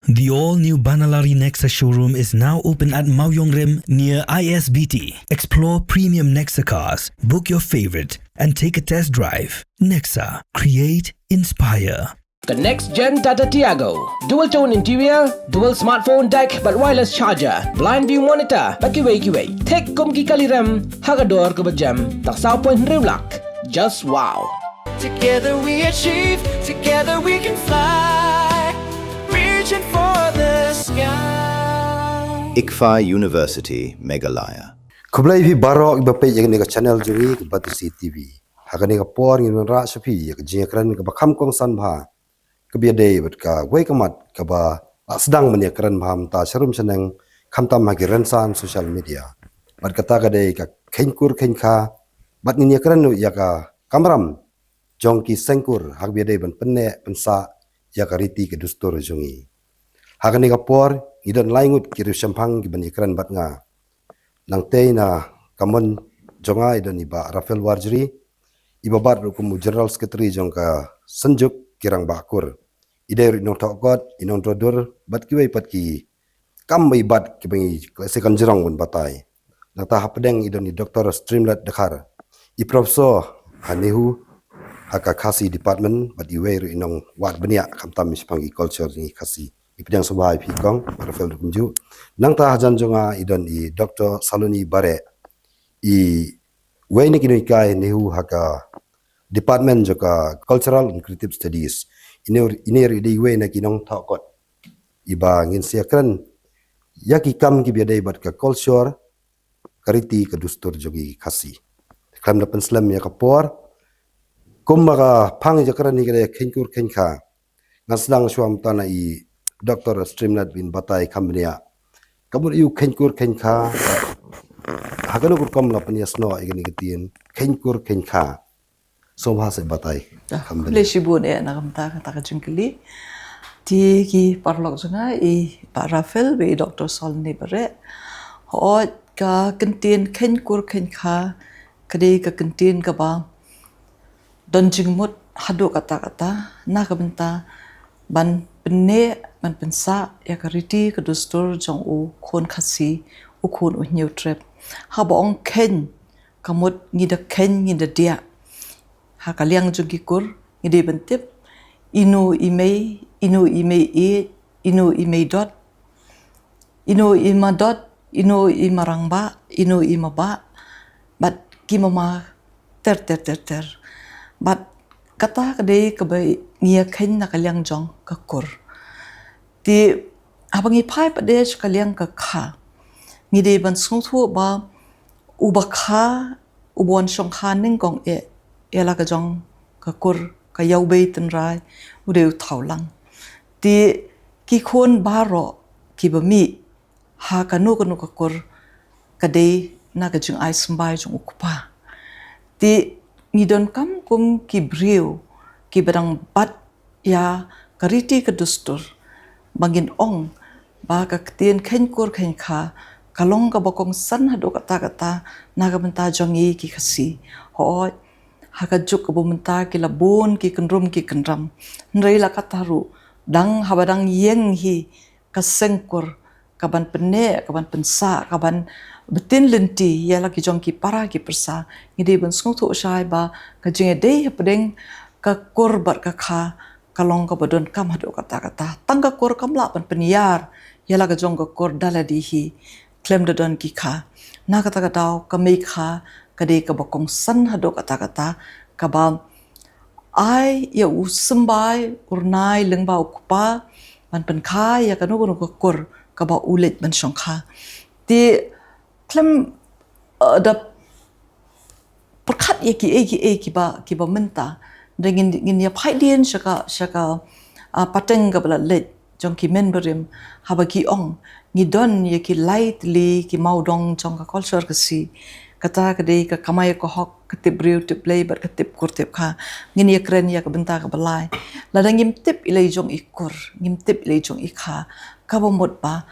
The all-new Banalari Nexa showroom is now open at Mauyongrim near ISBT. Explore premium Nexa cars, book your favorite, and take a test drive. Nexa. Create, inspire. The next gen Tata Tiago. Dual tone interior, dual smartphone deck but wireless charger, blind view monitor, bakiway. Take kumki kaliram, hagador kubajam, taksao point riulak. Just wow. Together we achieve, together we can fly, reaching for the sky. ICFA University Meghalaya. Kublai vi barok bape yang ni channel juri ke Batusi TV. Hakani ka por ngin ra sapi ka jingkran ka bakam kong san bha. Ka biade bat ka wei kamat ka ba sedang menia kran bham ta sharum seneng khamtam ha rensan social media. Bat kata ka dei ka khenkur khenkha bat ni kran nu ya ka kamram jongki sengkur hak biade ban penne pensa ya ka riti ke dustur jungi. Hakani ka por idon laingut kiru sampang ki ban kran bat nga. Nang tei na kamon jonga idon iba Rafael Warjri iba bar hukum general secretary jongka senjuk kirang bakur ide inong tokot inong rodur bat kiwei pat ki kam bai bat ki bangi klasikan jerong bun batai nata hapdeng idon ni Dr. Streamlet Dakhar I profesor hanihu haka khasi department bat iwe inong wat benia kamtam mispangi culture ni khasi ipidang subai phikong Rafael kunju nang ta hajan jonga idon I Dr. Saloni Bare I Wayne kinoikai nehu haka department joka cultural and creative studies iner ide we na kinong thakot iba ngin siakran yaki kam ki biadai bat ka culture kariti ka dustur jogi khasi kam na penslam ya kapor kumbaga phang jakran ni gade khenkur khenkha ngaslang swam tana I Dr. Streamlet bin batai kambnia kabur yu khenkur khenkha hagano kur kam la paniasno igani gitin khenkur khenkha Somha se batai. Leshi bune na kamta kata jungkili. Ti ki parlok juna I Pak Rafael be Dr. Saloni Bare. Ho ka kentin ken kur ken kha kade ka kentin ka ba don jingmut hado kata na ka benta ban penne ban pensa ya ka riti ka dustur jong u khon khasi u khon u new trip. Ha bong ken kamut ngida ken ngida dia. Hakaliang jugikur ngide bentip inu imei dot inu ima dot inu imarangba inu imaba bat kimama ter bat kata kade kabai ngia khen nakaliang jong kakur ti abangi phai padesh kaliang ka kha ngide ban sungthu ba ubakha ubon song kha ning kong Ela ka jong ka kur ka yaubei tenrai udeu thaulang ti ki khon baro ki bami ha kanu ka kur ka dei na ka jing ai smbai jong ukupa ti ngidon kam kum ki brio ki berang bat ya kariti ka dustur bangin ong ba ka tien khen kur khen kha kalong ka bokong san hado kata na ka benta jongi ki khasi ho hakajuk ke bumenta ki labun ki kenrum ki kenram nrei la kataru dang habadang yeng hi kasengkur kaban penne kaban pensa kaban betin lenti ya la ki jong ki para ki persa ngide ben sungtu usai ba ka jinge dei pedeng ka korbat ka kha kalong ka badon kam hadu kata tangga kor kamla pan peniar ya la ka jong ka kor daladi hi klem dadon ki kha na kata daw ka me kha kade ka bokong san hado kata kabam ai ya usembai urnai lengba ukupa ban penkha ya kanu ka kor ka ba ulet ban songkha ti klem da perkat ya ki ba menta dengan ya phaidien shaka pateng ka bala let jong ki menberim haba ki ong ngidon ya ki lightly ki maudong jong ka culture ka si kata kade ka kamay ko hok ketip briu tip play bar ketip kur tip kha ngin ya kren ya ka benta ka balai ladang ngim tip ilai jong ikur ngim tip ilai jong ikha ka bomot ba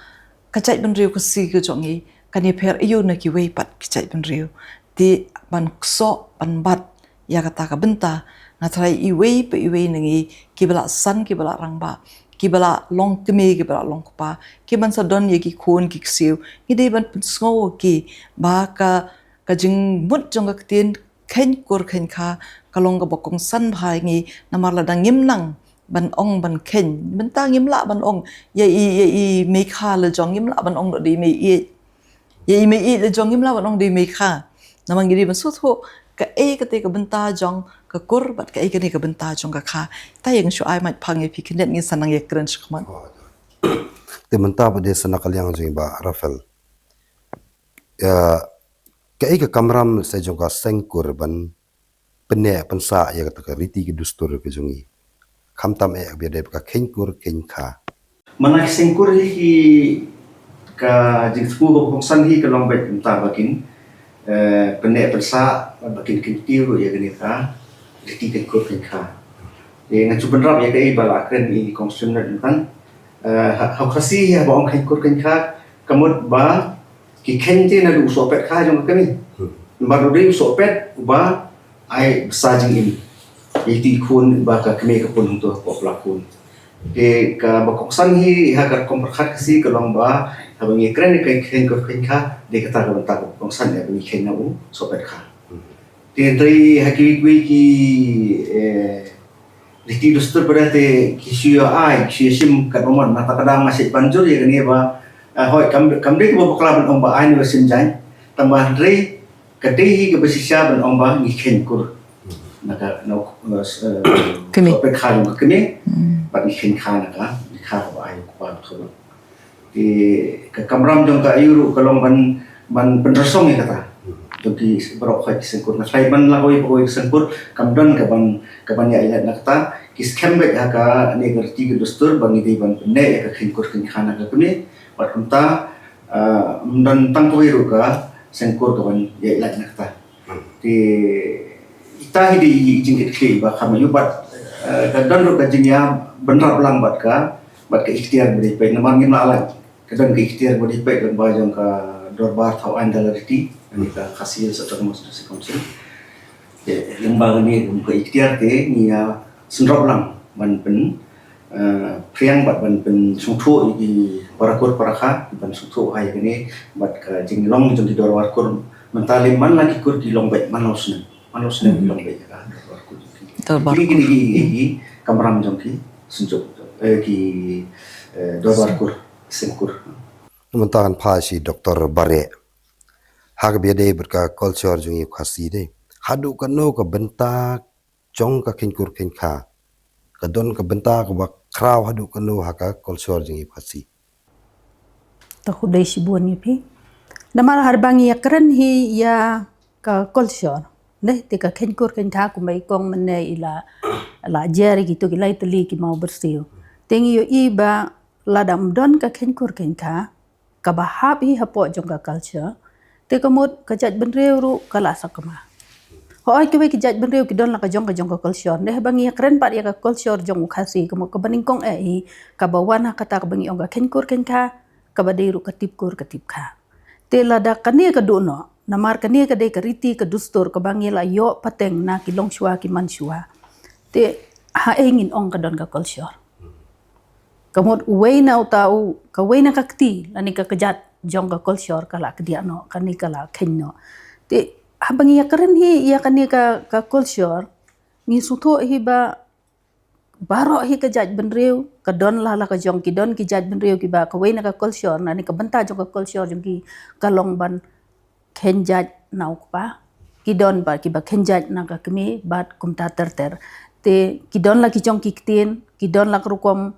ka chai ben riu ka si ka jong I kan ya pher ayu na ki wei pat ki chai ben riu ti ban kso ban bat ya kata ka benta na trai I wei pe I wei nangi ki bala san ki bala rangba ki bala long kemi ki bala long pa ki ban sa don ye ki khun ki siu ki dei ban sngo ki ba ka jing mut jong ka tin khen kur khen kha ka long ka bokong san bhai ngi namar la dang ngim nang ban ong ban khen ban ta ngim la ban ong ye i me kha le jong ngim la ban ong do di me i ye me i le jong ngim la ban ong di me kha namang giri ban su tho ka ka te ka benta jong ka kur bat ka ni ka benta jong ka kha ta yang shu ai mat phang ye phi khin ngi sanang ye kren shkman te menta ba de sana kalyang jing ba Rafael ya ka kamram se jong ka sengkur ban pene pensa ya ka riti ki dustur ke jongi khamtam biar de ka khenkur kha Mana sengkur hi ka jing fu ko san hi ka long bai ta bakin pene pensa bakin kintiu ya gani ka riti khenkur kha ye ngachu benrap ya kai bala kren i konstitusional kan hau khasi ya ba ong khenkur kha kamut ba ki khente na du so pet kha jong kami baru dei so pet ba ai sajing in yiti khun ba ka kami ka pun untuk populakun ke ka bakoksan hi hagar komperkhat kasi kalong ba habangi kren kai khen ko kha de kata ka banta bakoksan ya bangi khen na u so pet kha te dei hakwi ki riti dustur berarti kisio ai sim kat momon mata kadang masih banjur ya gani ba hoi kam dei ba baklaban ong ba ai ni sim jan tambah dei kadei ke besisya ban ong ba ngi khen kur naka no kemi so pet kha yung kemi ba ngi khen kha naka ni kha ba ai ko ba tholo ke kamram jong ka ayuru kalong ban penresong ya kata jadi berok khai sengkur na khai ban la hoi hoi sengkur kamdan ka ban ya ila nakta kis kembek ka ne gerti ke dustur ban ide ban ne ya ka khenkur khen khana ka kemi bat kunta dan tang ko iru ka sengkur ka ban ya ila nakta di ita hidi jingkit kli ba kham yu bat kadan ro ka jingya benar lang bat ka ikhtiar beri pe namang ngin ala kadan ke ikhtiar beri pe kan ba jong ka dorbar thau andalariti ani ka khasil sa termus si komsil yang ba ni ke ikhtiar te ni ya senrop lang ban pen priang bat ban pen sungthu i parakur parakha ban sungthu hai ni bat ka jinglong jong di dorbar kur mentalim man lagi kur di longbek manosne di longbek ka dorbar kur gini kamram jong ki sunjuk ki dorbar kur sengkur mentangan pasi Dr. Bare hak biade berka culture jungi khasi de hadu kano ka bentak jong ka khenkur kha ka don ka bentak ba kraw hadu kano haka culture jungi khasi ta khudai shibun ni phi namar harbangi yakran hi ya ka culture ne te ka khenkur kha ku mai kong mane ila la jeri gitu ki lai tli ki mau bersih tengi yo iba ladam don ka khenkur kha ka bahap hi hapo jong ka culture te kamut ka jaj benreu ru kala sakama hoi ke ki jaj benreu ki don la ka jong ka culture ne bangi kren pat ya ka culture jong khasi kamut ka baning kong hi ka bawana kata ka bangi ong ka khenkur kha ka badei ru ka tip kha te lada kani ka do no namar kani ka dei ka riti ka dustur ka bangi la yo pateng na ki long shwa ki man shwa te ha engin ong ka don ka culture kamut wei na utau ka wei na kakti lani ka kejat jong ka culture kala kedia no kani kala khenno te habangi yakren hi ya kani ka culture ni sutho hi ba baro hi ka jaj benreu ka don la ka jong ki don ki jaj benreu ki ba ka wei na ka culture nani ka banta jong ka culture jong ki kalong ban khen jaj nau pa ki don ba ki ba khen jaj na ka kemi bat kumta ter te ki don la ki jong ki ktin ki don la krukom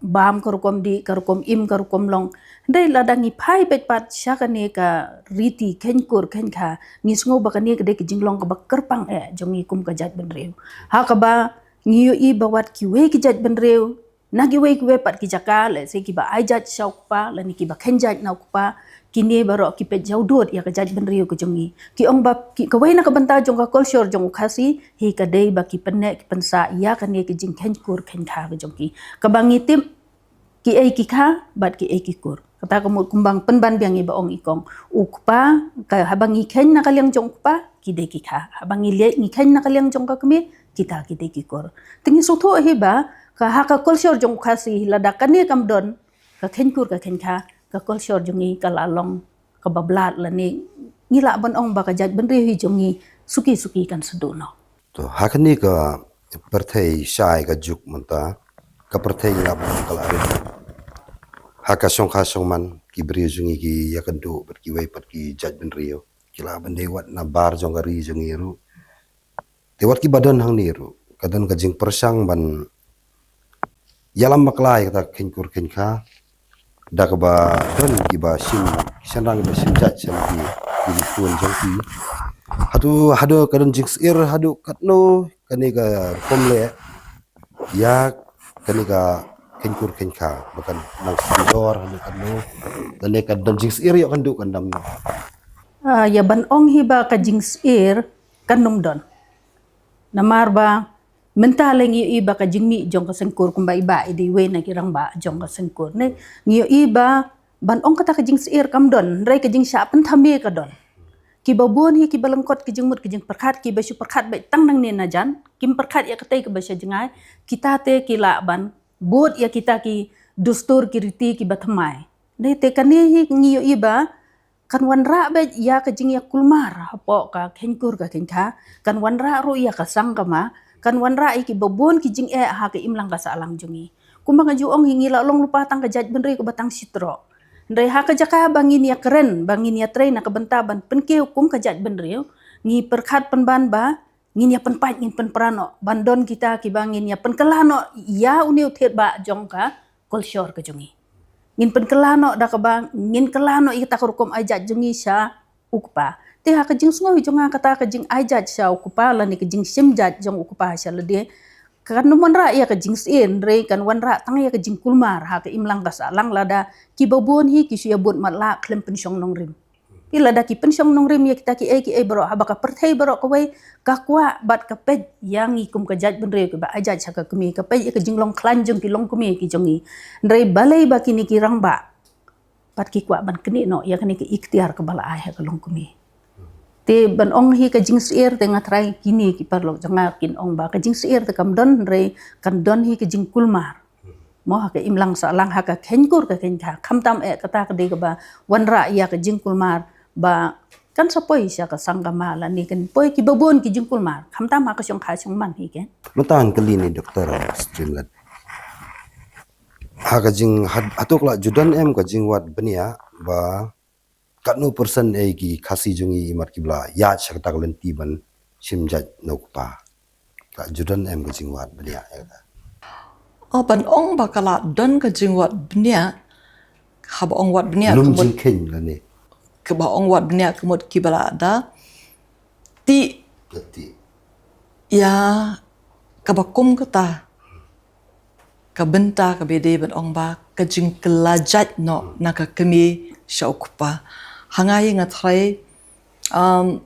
bam karukom di karukom im karukom long dai ladangi phai bet pat syakane ka riti khenkur kha ngisngo bakani ka de ki jinglong ka bakerpang jongi kum ka jat benreu ha ka ba ngiyo i bawat ki we ki jat benreu nagi we ki we pat ki jakal se ki ba ai jat shauk pa lani ki ba khen jat nau pa kini baro ki pe jaudot ya ka jat benreu ka jongi ki ong ba ki ka we na ka banta jong ka culture jong khasi hi ka dei ba ki penne ki pensa ya ka ne ki jing khenkur kha ka jongi ka bangi tim ki ai ki kha bat ki ai ki kur kata kamut kumbang penban biang i ba ong ikong ukpa ka habangi khen na kalyang jong pa ki de ki kha habangi le ni khen na kalyang jong ka kemi kita ki de ki kur tingi sotho hi ba ka haka culture jong khasi lada kani kam don ka khenkur ka khenka ka culture jongi ka lalong ka bablat la ni ngila ban ong ba ka jaj ban ri hi jongi suki kan sedono to hakani ka perthei shai ka juk manta ka perthei la ban kala ri haka songkha songman ki bri jungi ki yakandu ber ki wai pat ki jaj ben rio kila ban de wat na bar jong ri jungi ru te wat ki badan hang ni ru kadan ka jing persang ban yalam maklai kata khenkur khenka dak ba don ki ba sim sanrang ba sim jaj sam ki tuan jong ki hadu kadan jing ir hadu katno kani ka komle ya kani ka khenkur khenka bakan nang sidor hanu kanu dan ka dan jing ir yo kandu kandam ya ban ong hi ba ka jings ir kanum don namar ba mentaleng iba ka jingmi jong ka sengkur kumba iba idi we na kirang ba jong ka sengkur ne ngiyo iba ban ong kata ka jings ir kam don rai ka jing sha pen thame ka don ki babon hi ki balengkot ki jingmut ki jing perkhat ki basu perkhat bai tang nang ne na jan kim perkhat ya katai ka basa jingai kita te ki la ban bot ya kita ki dustur ki riti ki bathamai ne te kani hi ngiyo iba kan wanra be ya ka jing ya kulmar hapo ka khenkur ka khenka kan wanra ru ya ka sang kama kan wanra iki babon ki jing ha ka imlang ka salang jungi kumba nga juong hingi la long lupa tang ka jaj benri ka batang sitro ndai ha ka jaka bangin ya keren bangin ya train na ka bentaban penke hukum ka jaj benri ngi perkhat penban ba ngin ya penpat ngin penprano bandon kita ki bangin ya penkelano ya uniu thet ba jong ka culture ka jungi ngin penkelano da ka bang ngin kelano ita ka hukum ajaj jungi sya ukpa te ha ka jing sungo jonga kata ka jing ajaj sya ukupa la ni ka jing simjaj jong ukupa sya lede kan wanra ya ka jing sin re kan wanra tang ya ka jing kulmar ha ka imlang ka salang lada ki babon hi ki sya bot matla klem pensyong nong rim ila da ki pensyong nong rim ya kita ki e bro ha ba ka perthei bro ka wai ka kwa bat ka pej yang ikum ka jaj benre ka ba ajaj sya ka kemi ka pej ka jing long klan jong ki long kemi ki jongi re balai ba kini ki rang ba pat ki kwa ban keni no ya kani ki ikhtiar ka bala ai ha ka long kemi te ban ong hi ka jing sier te ngatrai kini ki parlo janga kin ong ba ka jing sier te kam don re kan don hi ka jing kulmar mo ha ka imlang sa lang ha ka khenkur ka khenka khamtam e kata ka de ka ba wanra ya ka jing kulmar ba kan sa poi sya ka sanggama la ni kan poi ki babon ki jing kulmar khamtam ha ka syong kha syong man hi ken lutan kali ni doktor streamlet ha ka jing atuk la judan em ka jing wat benia ba katnu person ki khasi jungi imar kibla ya shakta lenti ban simjat nokpa ka judan em ka jingwat bania ban ong bakala don ka jingwat bnia hab ong wat bnia lum jing ken la ni ke ba ong wat bnia kemut kibala da ti ya ka bakum kata ka benta ka bede ban ong ba ka jing kelajat no na ka kemi syaukupa hangai ngatrai 4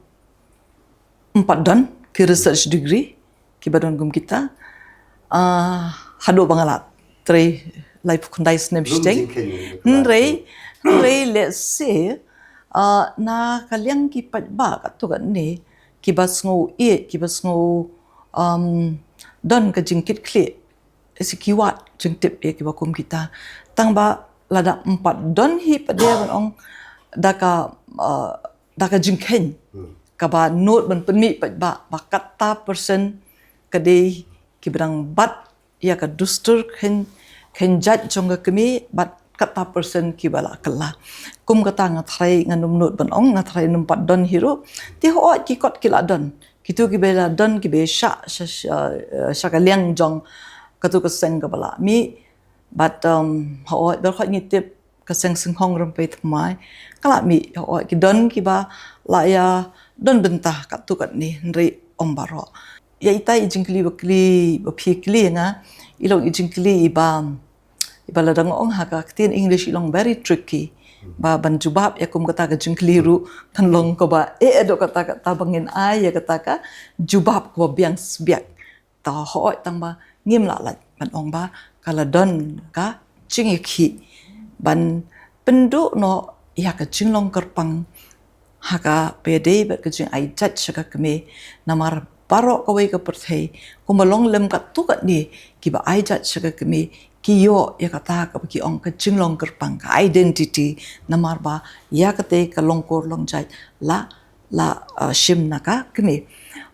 don ki research degree ki badon gum kita hado bangalat tre life kundai snap steng rei let's say na kalyang ki patba ka to kan ni ki basngo ki basngo don ka jingkit kle sikiwat jingtip ki bakum kita tang ba lada 4 don hi padya ong daka jingken kaba note ban penmi ba bakata person kade kibrang bat ya ka dustur ken jat jonga kemi bat kata person kibala kala kum kata ngathrai nganum note ban ong ngathrai num 4 don hero ti ho ki kot kila don kitu ki bela don ki be sha kaliang jong katu ka seng kabala mi but ho ber khot ngitip kaseng senghong rampai tmai kala mi ho ki don ki ba la ya don bentah kat tu kat ni nri ombaro ya itai jingkli bakli baphi kli nga ilong jingkli iba ladang ong ha ka tin english ilong very tricky ba ban jubab ya kum kata ka jingkli ru kan long ko ba do kata bangin ai ya kata ka jubab ko biang sbiak ta ho tang ba ngim la ban ong ba kala don ka jingki ban penduk no ya ka jinglong kerpang haka pede ba ka jing ai jat shaka keme namar barok kawai ke perthai kumalong lem kat tu kat ni kiba aijat saka kami kiyo ya kata ka bagi ong ka jinglong kerpang ka identity namar ba ya kate ka longkor longjai la shim naka kami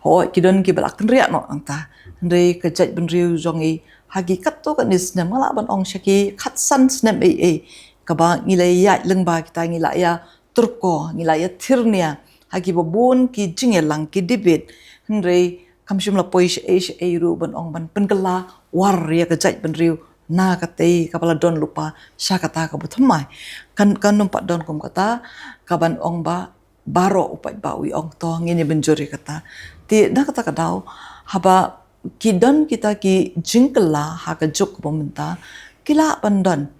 ho kidon ki balak riak no angta ndai ka jat ben riu zongi hagi kat tu kat ni snem mala ban ong shaki khat san snem ka ba ngilai ya leng ba kita ngilai ya turko ngilai ya thirnia hagi babon ki jingelang ki debit ndai kamshim la poish ru ban ong ban penkala war ya ka jat ben riu na kate kapala don lupa sya kata ka butamai kan numpat don kum kata kaban ong ba baro upat ba wi ong to ngene benjuri kata ti na kata kadau haba kidon kita ki jingkela ha ka juk pementa kila pandon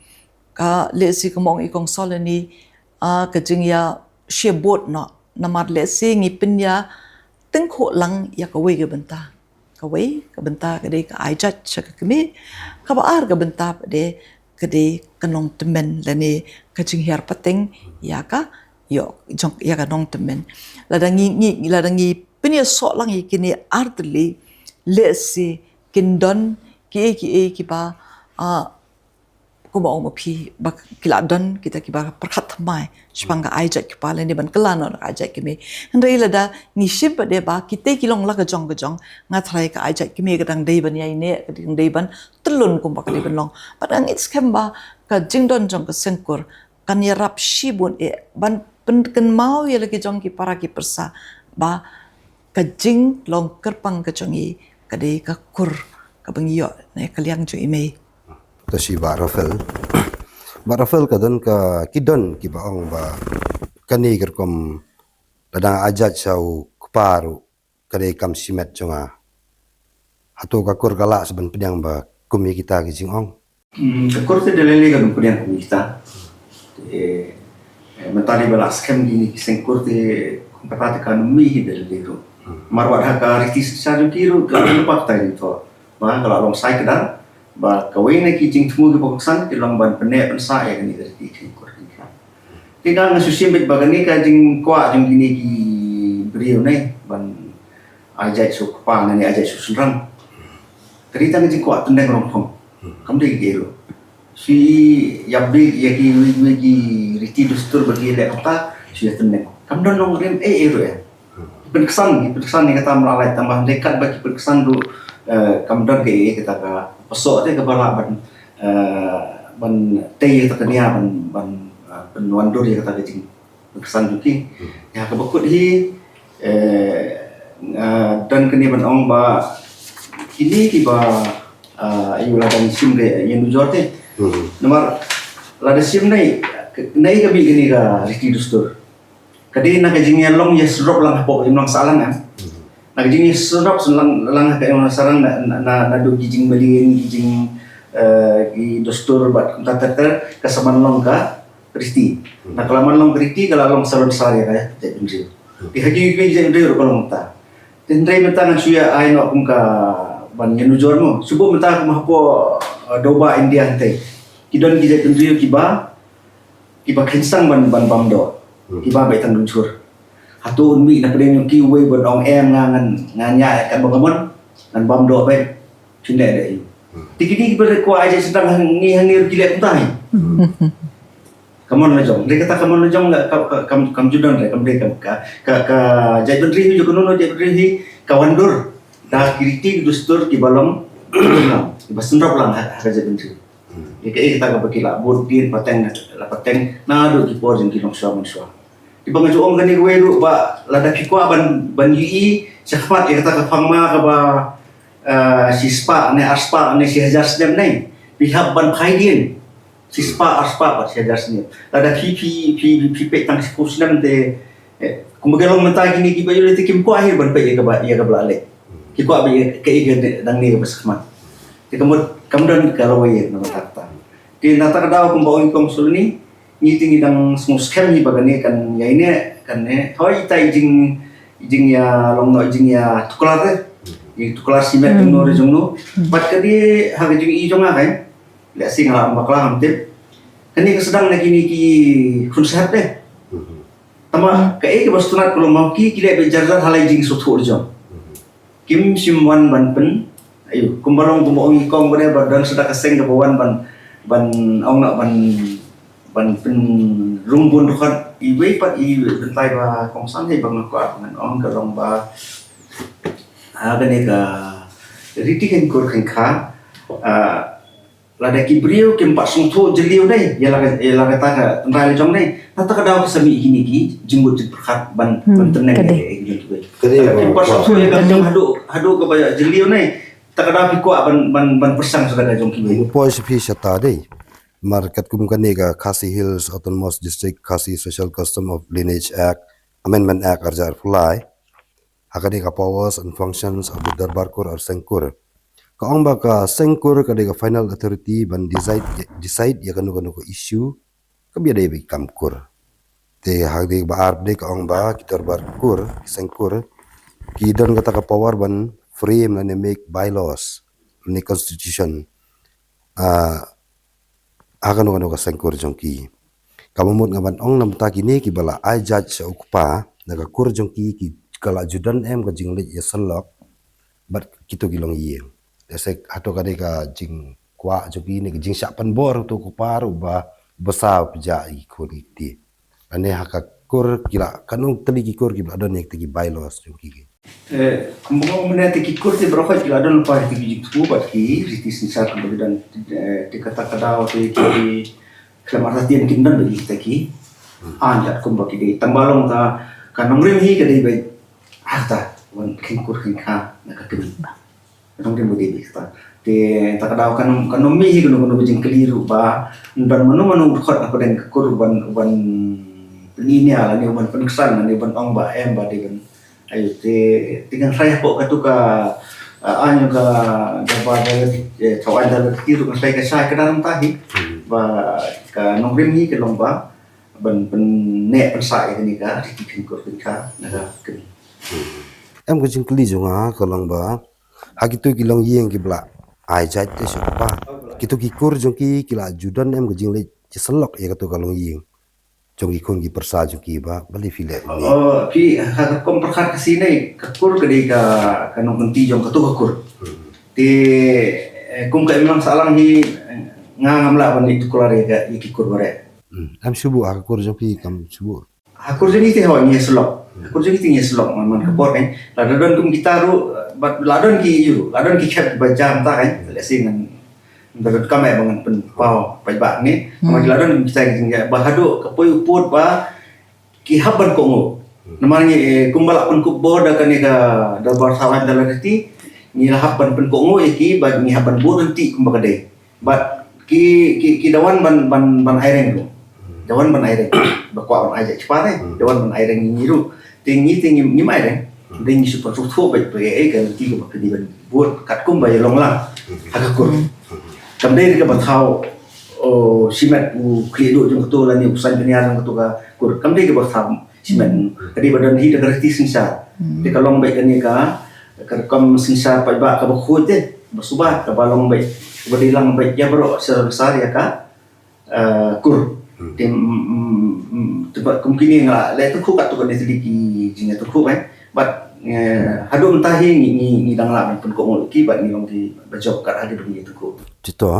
ka lesi kemong ikong solani ka jingya shebot no namar lesi ngipin ya tengkho lang ya ka we ga benta kawai ka benta kade ka aijat saka kami ka baar ka benta pade kade kanong temen lani ka jinghiar pateng ya ka yo jong ya ka nong temen ladangi pinya sok lang kini artli lesi kindon ki ba ko ba ong pi ba kiladon kita ki ba perkhat thamai spanga aijat ki palen ni ban kelano aijat kimi ndai lada ni ship de ba kite kilong la ka jong nga thrai ka aijat kimi kadang dei ban yai ne kadang dei ban telun kum ba ka ban long padang it's kemba ka jingdon jong ka sengkur kan yarap shibun ban pen mau ya lagi jong ki para ki persa ba ka jing long kerpang ka jongi ka dei ka kur ka bangyo ne kaliang jo ime Tasi ba Rafael kadon ka kidon ki baong ba kani kerkom ladang ajat sau kuparu kadai kam simet jonga hatu kakur kala seben pedang ba kumi kita ki jingong kakur te delele kan punya kumi kita mentari balas kem gini sengkur te kata kan mi delele ro marwat haka ritis saju kiru ka lupa tai to ba kalau long sai kedang ba kawai na ki jing tumu ki poksan ki long ban pene pan sa ya ni dari ki kur ki ka ngasusim bet bagani ka jing kwa jing gini ki brio nei ban ajai su pa na ni ajai su sunram kerita ni jing kwa tendeng rong phong kam de gero si yabbi ya ki wi ki riti dustur bagi le kata si tendeng kam don long rem ero ya berkesan ni kata melalai tambah dekat bagi berkesan du kamdon ke kita ka pasok te ka bala ban tei ta kania ban wandur ya kata jing berkesan juki ya ka bakut hi dan kini ban ong ba kini ki ba ayu la dan sim ke yang jor te nomor la da sim nei ka bi gini ka riki dustur kadi na ka jing long ya drop lang po yung salang kan nak jing sedap lang ka yang sarang na do gijing balin gijing gi dostur bat kunta ter kasaman long ka kristi na kalaman long kristi kala long salon sare ka jadi jing di haji gi jadi ro kolong ta tendrai meta na suya ai no kum ka ban yenu jor mo subo meta kum hapo doba india te kidon gi jadi jing ki ba kensang ban bamdo ki ba bai tang luncur hatu unmi na pedeng yung kiwe bon ong nganya kan bangamon nan bam do bae sinde de tikini ber ko aja sedang ni hangir gile entai kamon lejong de kata kamon lejong kam judon de kam de ka jai bendri ju kono jai bendri kawandur da kiriti dustur ki balom ki basendrop lang ha jai bendri kita ka bakila burdin pateng na do ki porjin ki long swa di bangaju ong kani weru ba lada kikwa ban yi sakmat ya kata kapangma ka ba sispa ne arspa ne si hajar sedem nei pihak ban khaidin sispa arspa ba si hajar sedem lada pi pe tang siku sedem te kumagalong menta kini ki bayu le tikim ko ahir ban pe ya ka blale kikwa ba ke igen dang ni ba sakmat ti kamdan kalawaye na matakta ti nata daw kung baong kong sulni meeting idang scam ni bagani kan ya ini kan ne thoi ta jing ya long no jing ya tuklar ni tuklar simet no re jongno bat kadi ha jing i jonga kan le sing la makla hamte kani sedang na kini ki khunsahat de tama ka ek bastunat kalau mau ki le be jarjar halai jing suthu jong kim simwan ban pen ayo kumbalong kumong ikong bane badan sudah keseng ke bawan ban ong nak ban pen rumbun dekat iwe pat iwe bentai ba kongsan he bang ko ngan ong ka long ba gane ka riti kan kur kan kha lada kibriu kim pak sung tho jeliu dai yala kata ka rai jong dai tata ka daw sami hini ki jimbut perkhat ban teneng gitu kim pak sung tho ya kan hadu ka ba jeliu nai tak ada piko ban persang sudah ka jong ki Poi sepi sata dei. Market kum kanega Khasi Hills Autonomous District Khasi Social Custom of Lineage Act Amendment Act arjar fulai. Hakadega powers and functions of the Darbarkur or Sengkur. Kaong baka Sengkur kadega final authority ban decide ya kanu ko issue kabiya dei bi kamkur. Te hagde ba arde kaong ba kitar barkur Sengkur ki don kata ka power ban frame and make bylaws ni constitution akan ka Sengkur jongki kamumut ngaban ong nam ta kini ki bala ai judge sa ukpa naga kur jongki ki kala judan em ka jinglit ya selok bat kitu kilong yeng desek ato kade ka jing kwa jongki ni jing syapan bor tu kupar ba besa pja i kur ti ane hakakur kila kanung teli ki kur ki adon nek ti bylaws jongki Kumbaga menati kikur ti berapa kila don pa ti jitu bat ki riti sinsar kembali dan ti kata kadau ti kelamar tian kindan bagi kita ki anjat kumbaga ki tambalong ka kanong rim hi kadai bai harta wan kikur kinka nak kemi kanong rim bagi kita ti ta kadau kanong mi hi kanong bajing keliru ba dan manu khot apa den kikur ban ini ala ni ban peneksan ni ban ong ba em ba dengan ayo tinggal saya pok katuka anyo ka dapat kawan dalam kiri kan saya ke dalam tahi ba ka nongrim ni ke lomba ban nek persai ni ka dikin ko ka naga kini em ko jingkli jonga ko lomba hagitu kilong yeng ki bla ai jat te sopa kitu ki kur jongki kila judan em ko jingli selok ya katu kalong yeng jongki kun ki persa jongki ba bali file ni ki kom perkhat kesini kekur ke ka kanong menti jong katu kekur ti kum ka memang salang hi ngamla ban itu keluar ya ikur bare am subu akur jongki kam subu akur jadi teh ni selok akur jadi tinggi selok man kepor kan ladon kum kita ru ladon ki khat bajam ta kan lesingan Dapat kami bangan penpau pajak ni, kami ladon kita kita bahadu kapoi uput ba kihaban kongo. Namanya kumbala pun kubor dah kan ika dabar sawan dalam hati, ni lahaban pun kongo iki ba ni haban burenti kumbakade. Bat ki dawan ban aireng tu, dawan ban aireng. Bakwa ban aja cepat dawan ban aireng ni ru. Tinggi ni aireng. Ding super tutup baik baik kan tiga bakadi ban buat kat kum bayar longlang agak kurang. Kamdai ka bathaw simet u kredo jong to la ni usan penian ng to ka kur kamdai ka bathaw simet kadi badan hi dagar ti sinsa te kalong bai kani ka kam sinsa pa ba ka bakhut te basuba ka balong bai badilang bai ya bro besar ya ka kur tim tempat kemungkinan nga le tu ku ka to ka ni sediki jinga tu ku but hadu mentahi ni dangla pun ko ki ba ni long di bajok kat hadi bagi tu ku Cito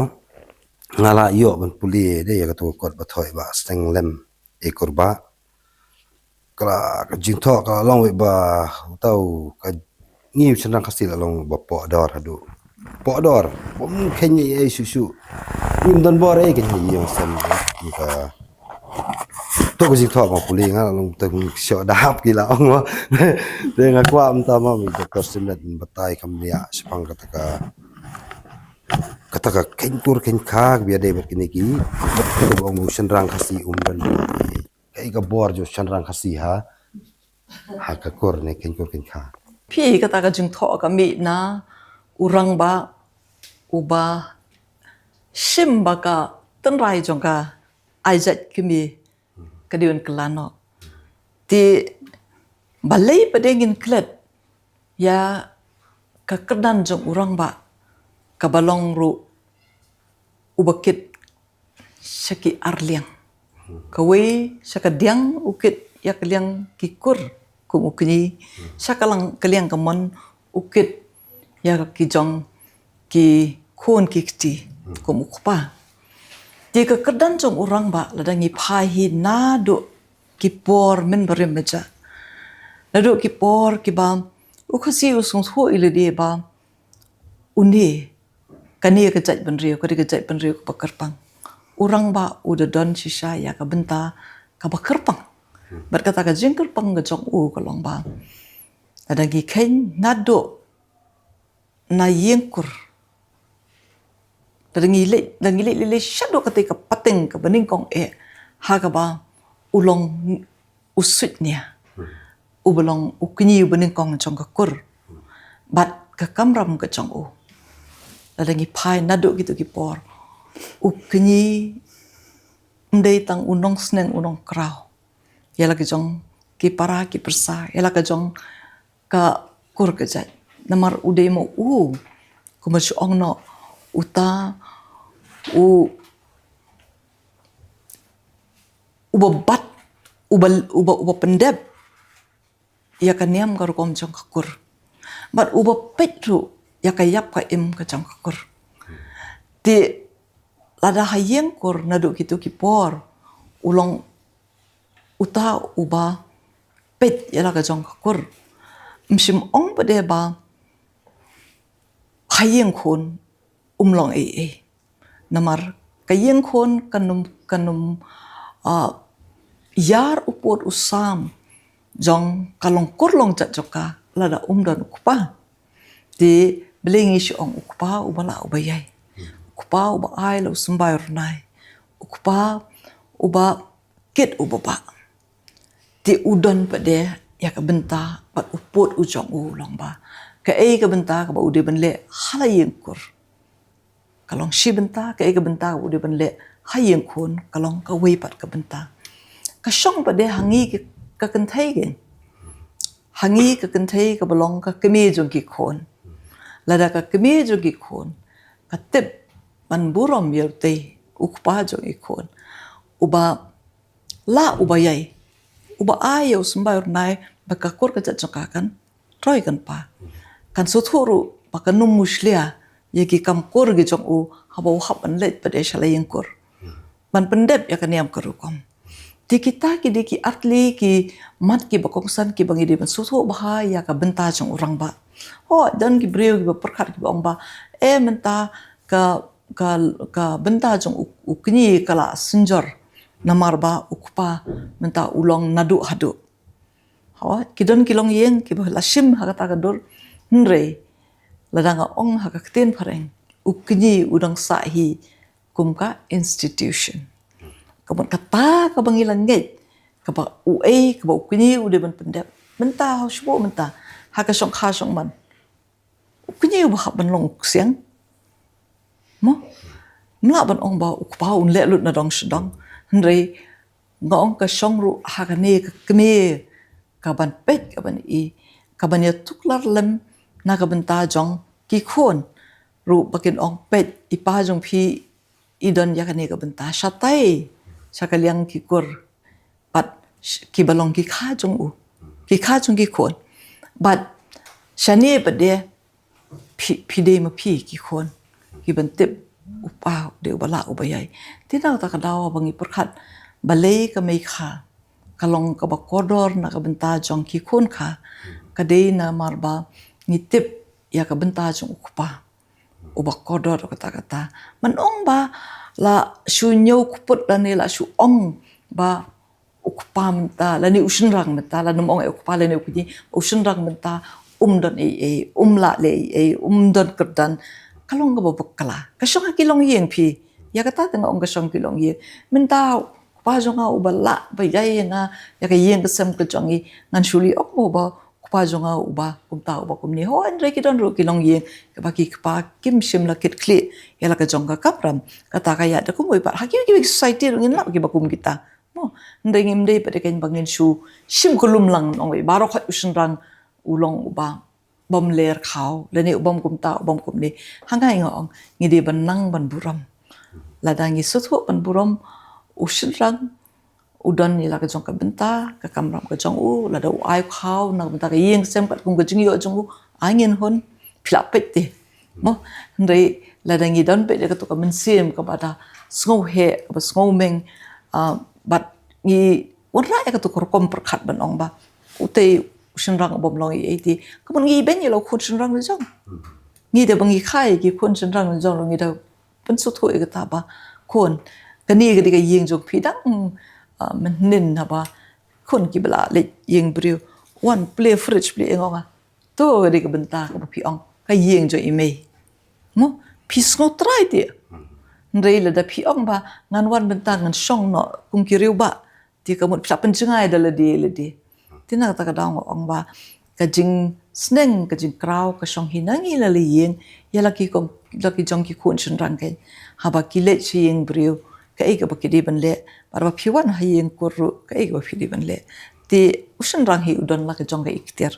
ngala yo ban puli de ya katu kot bathoi ba steng lem ekor ba kala jingtho kala long we ba tau ka ngi chandang kasil long ba po dor hadu po dor pom khenye e susu nim don bor e khenye yo sem ka to ko jingtho ba puli ngala long teng syo dahap gila ong wa de ngakwa amtama mi doktor sinet batai kamlia sepang kata kentur kenkag biar dia begini ki betul bang senrang kasih dan kayak gabor jo senrang kasih ha kakor ne kentur kenkag pi kata ka jing tho ka mi na urang ba uba sim ba ka tan rai jong ka aizat kimi kadiun kelano ti balai padengin klet ya ka kedan jong urang ba kabalong ru ubakit syaki arliang kawai syakadiang ukit ya kaliang kikur kum ukni syakalang kaliang kamon ukit ya ki jong ki khon ki ti kum ukpa ti ka kedan jong orang ba ladangi phai hi na do ki por men barim meja na do ki por ki ba ukhasi usung ho ile de ba uni kani ka jat ban rio ka jat ban rio ka kerpang orang ba udah don shisha ya ka benta ka ba kerpang berkata ka jeng kerpang ga jong ka long ba ladangi ken na do na yengkur dangi le shadow ketika pateng ke bening kong ha ka ba ulong usutnya ubelong ukni bening kong jong ka kur bat ka kamram ka jong dangi pai nado gitu ki por ukni ndai tang unong sneng unong krau yala ka jong ki para ki persa yala ka jong ka kur ka jat namar uday mo kumasyo ong no uta ubabat uba pendep ya kaniam karu kom jong kakur but uba petru ya kayap ka im ka jong kakur ti lada hayeng kur nadu gitu kipor ulong uta uba pet ya la ka jong kakur msim ong pade ba hayeng khon umlong namar kayeng khon kanum yar upot usam jong kalong kurlong jat joka lada dan ukpa di belengi si ong ukpa ubala ubayai ukpa uba ai lo sembai runai ukpa uba kit ubaba di udon pade ya ka benta pat upot ujong ulong ba ka ka benta ka ba ude benle halayeng kur kalong si benta ka benta ka ude benle hayeng khon kalong ka wei pat ka benta ka shong pade hangi ka kenthai gen hangi ka kenthai ka belong ka keme jong ki khon lada ka keme jong ki khon ka tip man burom yerte ukpa jong i khon uba la ubayai uba ayo sembai nai baka kur ka jat jong kan troi kan pa kan suturu pakanum muslia yaki kam kur gi jong haba hab an let pade shalayeng kur man pendep ya kan yam kerukom di kita ki di ki atli ki mat ki bakongsan ki bangi di ban sutu bahaya ka benta jong orang ba dan ki breu ki perkhat ki bang ba menta ka benta jong ukni kala senjor namar ba ukpa menta ulong nadu hadu kidon kilong yeng ki bah lasim hakata kadur nrei ladanga ong hakakten pareng ukni udang sahi kumka institution kabon kata kabangilan ngai kaba kaba ukni ude ban pendep menta haushbo menta hakasong khasong man ukni ba ban long siang mo mla ban ong ba ukpa un le lut na dong shadong nrei ngong ka shong ru hakane ka kme kaban pet kaban kaban ya tuklar lem na kabenta jong ki khon ru bakin ong pet ipa jong phi idon yakane kabenta shatai sakaliang ki kur pat ki balong ki kha jong ki khon but shani pade phi de ma phi ki khon ki bantip upa de bala ubayai tinang ta kadawa bangi perkhat balei ka mai kha kalong ka bakodor na kabenta jong ki khon kha kadei na marba ngitip ya ka benta jong ukpa ubak kodor kata manong ba la shunyo kuput la ne la shu ong ba ukpa menta la ni usunrang menta la nomong ukpa la ne ukni usunrang menta don la le don kerdan kalong ga bakala kasong kilong yeng pi ya kata tengok ong kasong kilong ye menta pa jonga ubala ba yai nga ya ka yeng kesem ke jongi ngan shuli ok ba pa jonga uba kumta uba kumni ho andre ki don ru kilong yeng ka baki pa kim sim la kit kli ya la ka jonga kapram kata kaya da kumoi pa hakim ki society ngin la ki bakum kita mo ndengim dei pa de ken bangin shu sim kulum lang ong we baro khat usunrang ulong uba bom ler khau le ne ubom kumta ubom kumni hangai ngong ngidi banang ban buram ladangi suthu ban buram usunrang udon ni la ka jong ka benta ka kamram ka jong la da ai khau na benta ka yeng sem pat kum ka jing yo jong angin hun pilapet deh mo ndai ladangi don pe ka tu ka mensim ka bada sngau he ka sngau meng bat ngi wonra ka tu kom perkhat ban ong ba utei shenrang bom long i ti ka bon ngi ben yelo khun shenrang jong ngi de bangi khai ki khun shenrang jong ngi da pen su thoi ka ta ba khun ka ni ka di ka yeng jong phi dang man nin ha ba khun ki bala le yeng briu one play fridge play ngonga to di ka benta ka phi ong ka yeng jo i me mo pisngo try dia ndai la da phi ong ba ngan wan benta ngan song no kum ki riu ba ti ka mun pla pen chingai da la di tina ta ka dang ong ba ka jing sneng ka jing krau ka song hinangi la le yeng ya la ki kom la ki jong ki khun chin rang ke ha ba ki le chi yeng briu ka ei ka ba ki di ban le par ba phi wan ha yeng ko ru ka ei ka ba phi di ban le ti ushin rang hi udon la ka jong ka ikter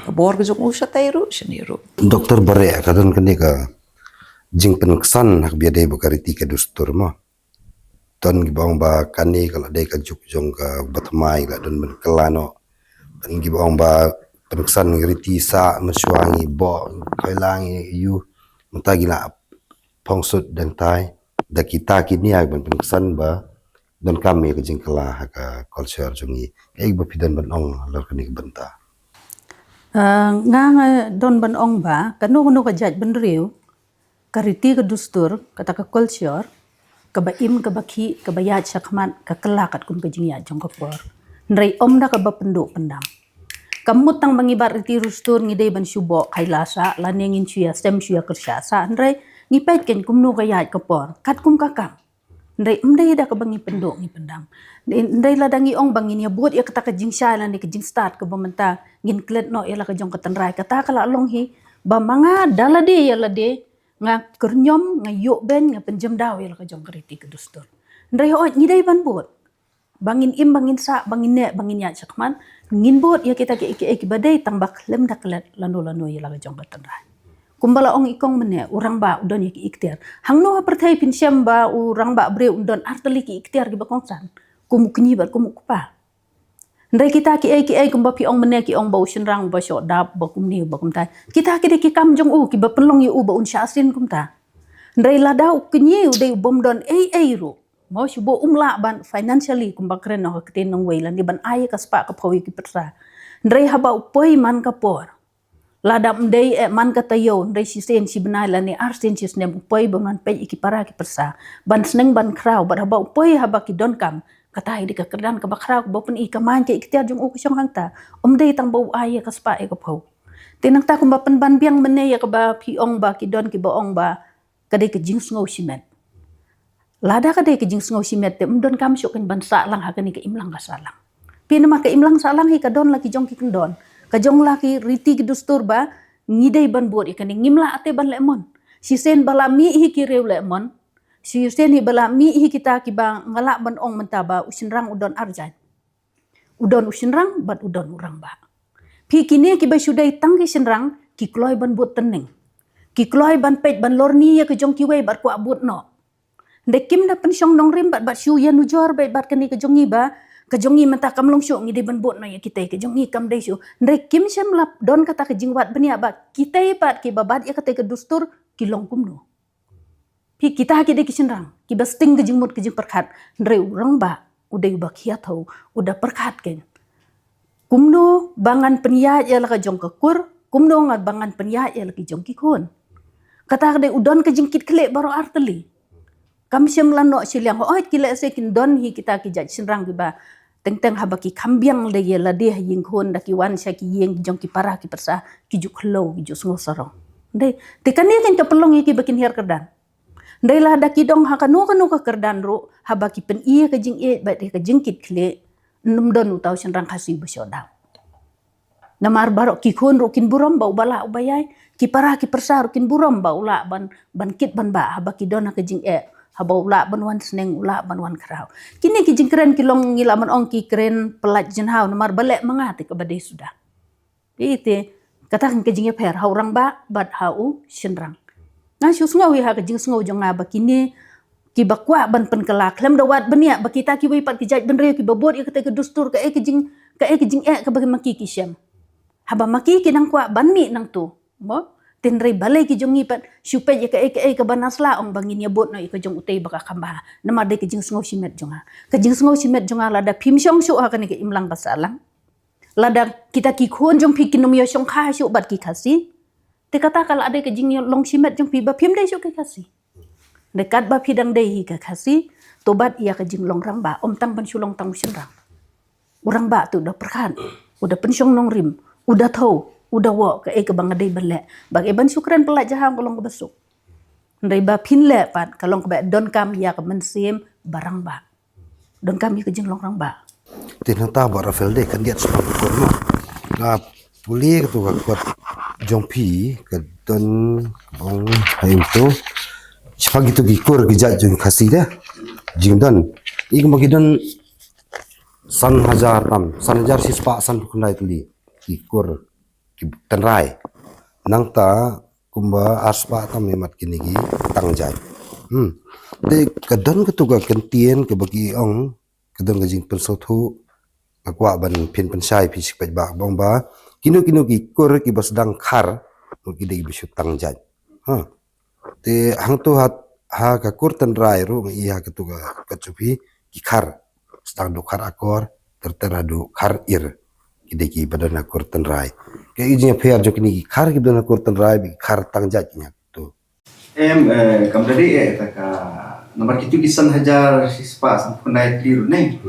ka bor ka jong usha tairu shiniru Dokter bare kadon kani ka jing penuksan hak biadai bukariti ke dustur mo ton gibang ba kani kalau dai ka juk jong ka batmai la don ben kelano ben gibang ba penuksan ngriti sa meswangi bo kailangi yu mentagi la pongsut dan tai da kita kini ag ben penuksan ba don kami ke jing kala hak culture jongi ei ba pidan ben ong lor kani benta nga don ban ong ba kanu ka jaj ban riu kariti ka dustur kata ka culture ka ba im ka baki ka bayat sakman ka kelakat kum ka jingya jong ka por ndrai om da ka ba penduk pendam kamut tang bangibar riti dustur ngidei ban subo kailasa lanengin suya stem suya kersa sa ndrai ngipet ken kum nu ka yat ka por kat kum ka kam ndai mdai da ka bangi penduk ngi pendam ndai la dangi ong bangin ya buat ya kata ka jingsha la ni ka jing start ka bamenta ngin klet no ya la ka jong ka tanrai kata kala long hi ba manga dalade ya la de nga kernyom nga yuk ben nga penjem daw ya ka jong kariti ke dustur ndai ho ngidai ban buat bangin im bangin sa bangin ne bangin ya chakman ngin buat ya kita ki badai tambak lem dak let lanu ya la ka jong ka tanrai kumbala ong ikong mene urang ba udon ya ki iktiar hangno ha perthai pinsyam ba urang ba bre undon arteli ki iktiar ki bakongsan kumukni ba kumukpa ndai kita ki kumba pi ong mene ki ong ba ushin rang ba sho dap ba kumni ba kumta kita ki kam jong u ki ba penlong yu ba un shasin kumta ndai la dau kinyi u dei bom don ru mo shubo umla ban financially kumba kren no kten nong wei lan di ban ai ka spa ka phawi ki petra ndai ha ba upoi man ka por la dam dei man ka tayo ndai si sen si benai la ni arsen si snem upoi ba man pe ki para ki persa ban sneng ban krau ba ba upoi ha ba ki don kam kata di ka kerdan ka bakra ko bopun i kaman ke iktiar jong u kyong hangta dei tang bau ai ka spa e ka phau tinang ta kum ba pen ban biang mene ya ka ba phi ong ba ki don ki ba ong ba ka dei ka jing sngo simet lada ka dei ka jing sngo simet te don kam syok kan ban sa lang ha ka ni ka imlang ka salang pin ma ka imlang salang hi ka don la ki jong ki kendon ka jong la ki riti ki dustur ba ngidei ban buat ikan ngimla ate ban lemon si sen bala mi hi ki rew lemon si Yusen hi bala mi hi kita ki ba ngalak ban ong mentaba usinrang udon arjan udon usinrang bat udon urang ba pi kini ki ba sudai tang ki sinrang ki kloi ban but teneng ki kloi ban pet ban lorni ya ke jong ki wei bat kwa but no de kim da pen syong nong rim bat shu ya nu jor bat kani ke jongi ba ke jongi menta kam long shu ngi de ban but no ya kita ke jongi kam de shu de kim syam lap don kata ke jingwat benia ba kita bat ki babat ya kata ke dustur ki long kum no pi kita ki de kishinrang ki basting ke jingmut ke jing perkhat ndre urang ba udai ba khia thau uda perkhat ken kumno bangan penya ya la ka jong ka kur kumno ngat bangan penya ya la ki jong ki khon kata de udon ke jingkit kle baro arteli kam syam lan no silyang oi ki le se kin don hi kita ki jaj sinrang ki ba teng haba ki kambiang de ya la de ying khon da ki wan sha ki yeng jong ki para ki persa ki juk lo ki juk ngosaro de tekan ni ken ka pelong ki bakin her kerdan ndai la da ki dong ha kanu ka kerdan ru ha ba ki pen ie ka jing e ba de ka jingkit kle num don utau senrang khasi besyoda namar barok ki khon ru kin burom ba ubala ubayai ki para ki persa ru kin burom ba ula ban kit ban ba ha ba ki don ka jing e ha ba ula ban wan sneng ula ban wan krau kini ki jing keren ki long ngila man ong ki keren pelat jenhau namar balek mangati ka bade sudah ite kata ke jing e per ha urang ba bat hau senrang nga shu sngo ha ka jing sngo jong nga bakini ki bakwa ban pen kelak lem dawat benia bakita ki wi pat ki jaj ben re ki babot ya kata ke dustur ka e ki jing e ka bagi maki ki syam haba maki ki nang kwa ban mi nang tu mo tinrei balai ki jongi pat supaya ke banasla ong bangin ya bot no iko jong utei baka kamba nama de ki jing sngo simet jonga ke jing sngo simet jonga lada phim syong su ha kan ke imlang basalang lada kita ki khon jong phi kinom yo syong kha su bat ki khasi te kata kala ade ke jing long simet jong pi ba phim dei su ke khasi dekat ba phi dang dei hi ke khasi tobat ia ke jing long rang ba om tang ban su long tang usin rang orang ba tu udah perkan udah pensyong nong rim udah tahu udah wak ke bangadai belak bagi ban syukran pelak jahang kolong ke besuk ndai ba pin le pat kalong ke don kam ya ke mensim barang ba don kam ya ke jing long rang ba Tinata ba Rafael de kan dia sebab korno la puli tu kuat jongpi ke don ong haim tu sepagi tu gikur gejat jung kasih dah jing don ik bagi don san hajar sispa san kunai tuli gikur tenrai nang ta kumba aspa tam memat kini gi tangjai de kadon ketuga kentien ke bagi ong kadon gajing pensothu akwa ban pin pensai fisik paj ba bong ba kinu gi kur ki basdang khar ki de bisu tangjai te hang tu hat ha ka kur tenrai ru i ha ketuga kacupi ki khar sedang do khar akor terteradu khar ir ki badan akur tenrai ke ijinya pher jo kini khar ki badan akur tenrai bi khar tangjat nya tu kam tadi taka nomor kitu kisan hajar sispa sampunai liru nei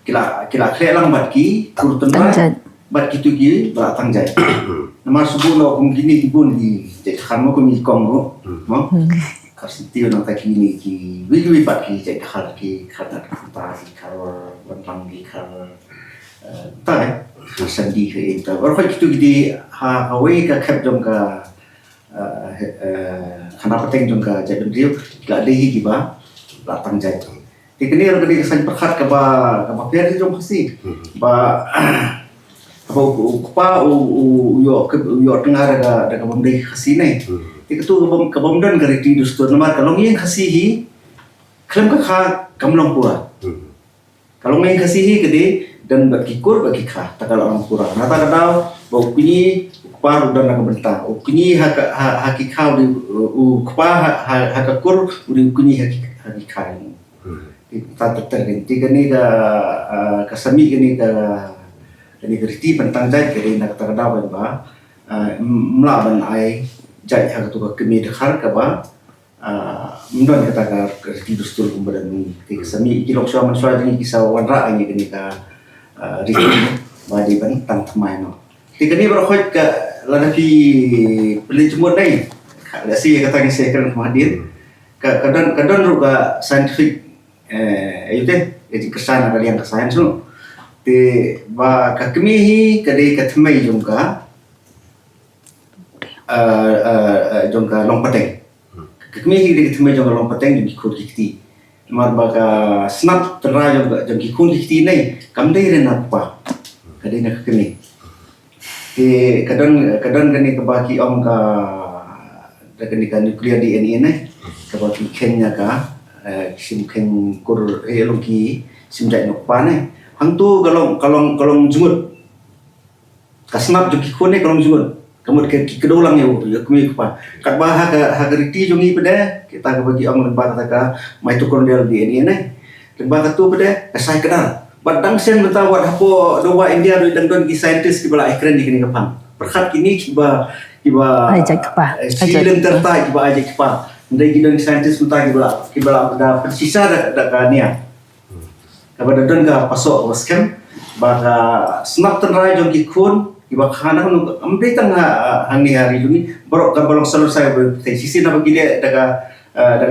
kila khle lang bat ki kur tenrai bat kitu ki ba tangjat nomor subuh lo kum gini tibun di cek khan mo kum ikong mo kasih nang tak ini ki wi bat ki cek khar ki khata ta ki khar wan lang ki khar tai sendi ke itu. Orang itu di Hawaii ke Cape jom ke kenapa teng jom ke jadi dia tidak ada higi ba latang jai. Di kini orang kini kesan perkat ke ba piar jom kasih ba apa upa yo tengah ada kebomdai kasih ni. Di ketu kebomdan dari di dustur nomor kalau yang kasih hi klaim ke kamlong pura. Kalau yang kasih hi kedi dan bagi kur bagi kah tak kalau orang kurang nata kadau bau kunyi kupar udah nak bentang kunyi haki kau di kupar hak kur udah kunyi haki kau kita terganti kini ke sami kini ke keriti bentang jai kini nak kata kadau ba melawan ai jai hak tu kami dekar ke ba mendon kata keriti dustur kumbadan ke sami kilok suaman suara ini kisah wanra ini kini ka riki badi ban tang tmai no tika ni berkhot ke ladapi beli jemur nai la si kata ni saya kan hadir kadang ru ka scientific ayute jadi kesan ada yang kesan so te ba ka kemihi kade ka tmai jongka long pateng kemihi de tmai jongka long pateng di khot kiti mar baga snap terai jong kikun kiti nei kam dei ren apa kadai nak kene ke kadang kene ke baki om ka kene ka nuklear DNA nei ke baki Kenya ka sim ken kur eloki sim jai nok pa nei hang tu kalong jungut ka snap jong kikun nei kalong jungut kamu ke kedolang ya kami apa kat bah ha riti jongi pada kita ke bagi om lembar kata mitochondrial DNA nei lembar tu pada kasai kenal badang sen beta wat hapo doa India do dan ki scientist ki bala ekran di kini kapang perkat kini kiba ajak pa silem tertai kiba ajak pa ndai ki don scientist beta ki bala ada persisa da kania kabar don ga pasok waskem baga snap tenrai jong ki kun iba khana kan amri tanga hani hari ini borok balong selesai sisi na bagi dia daga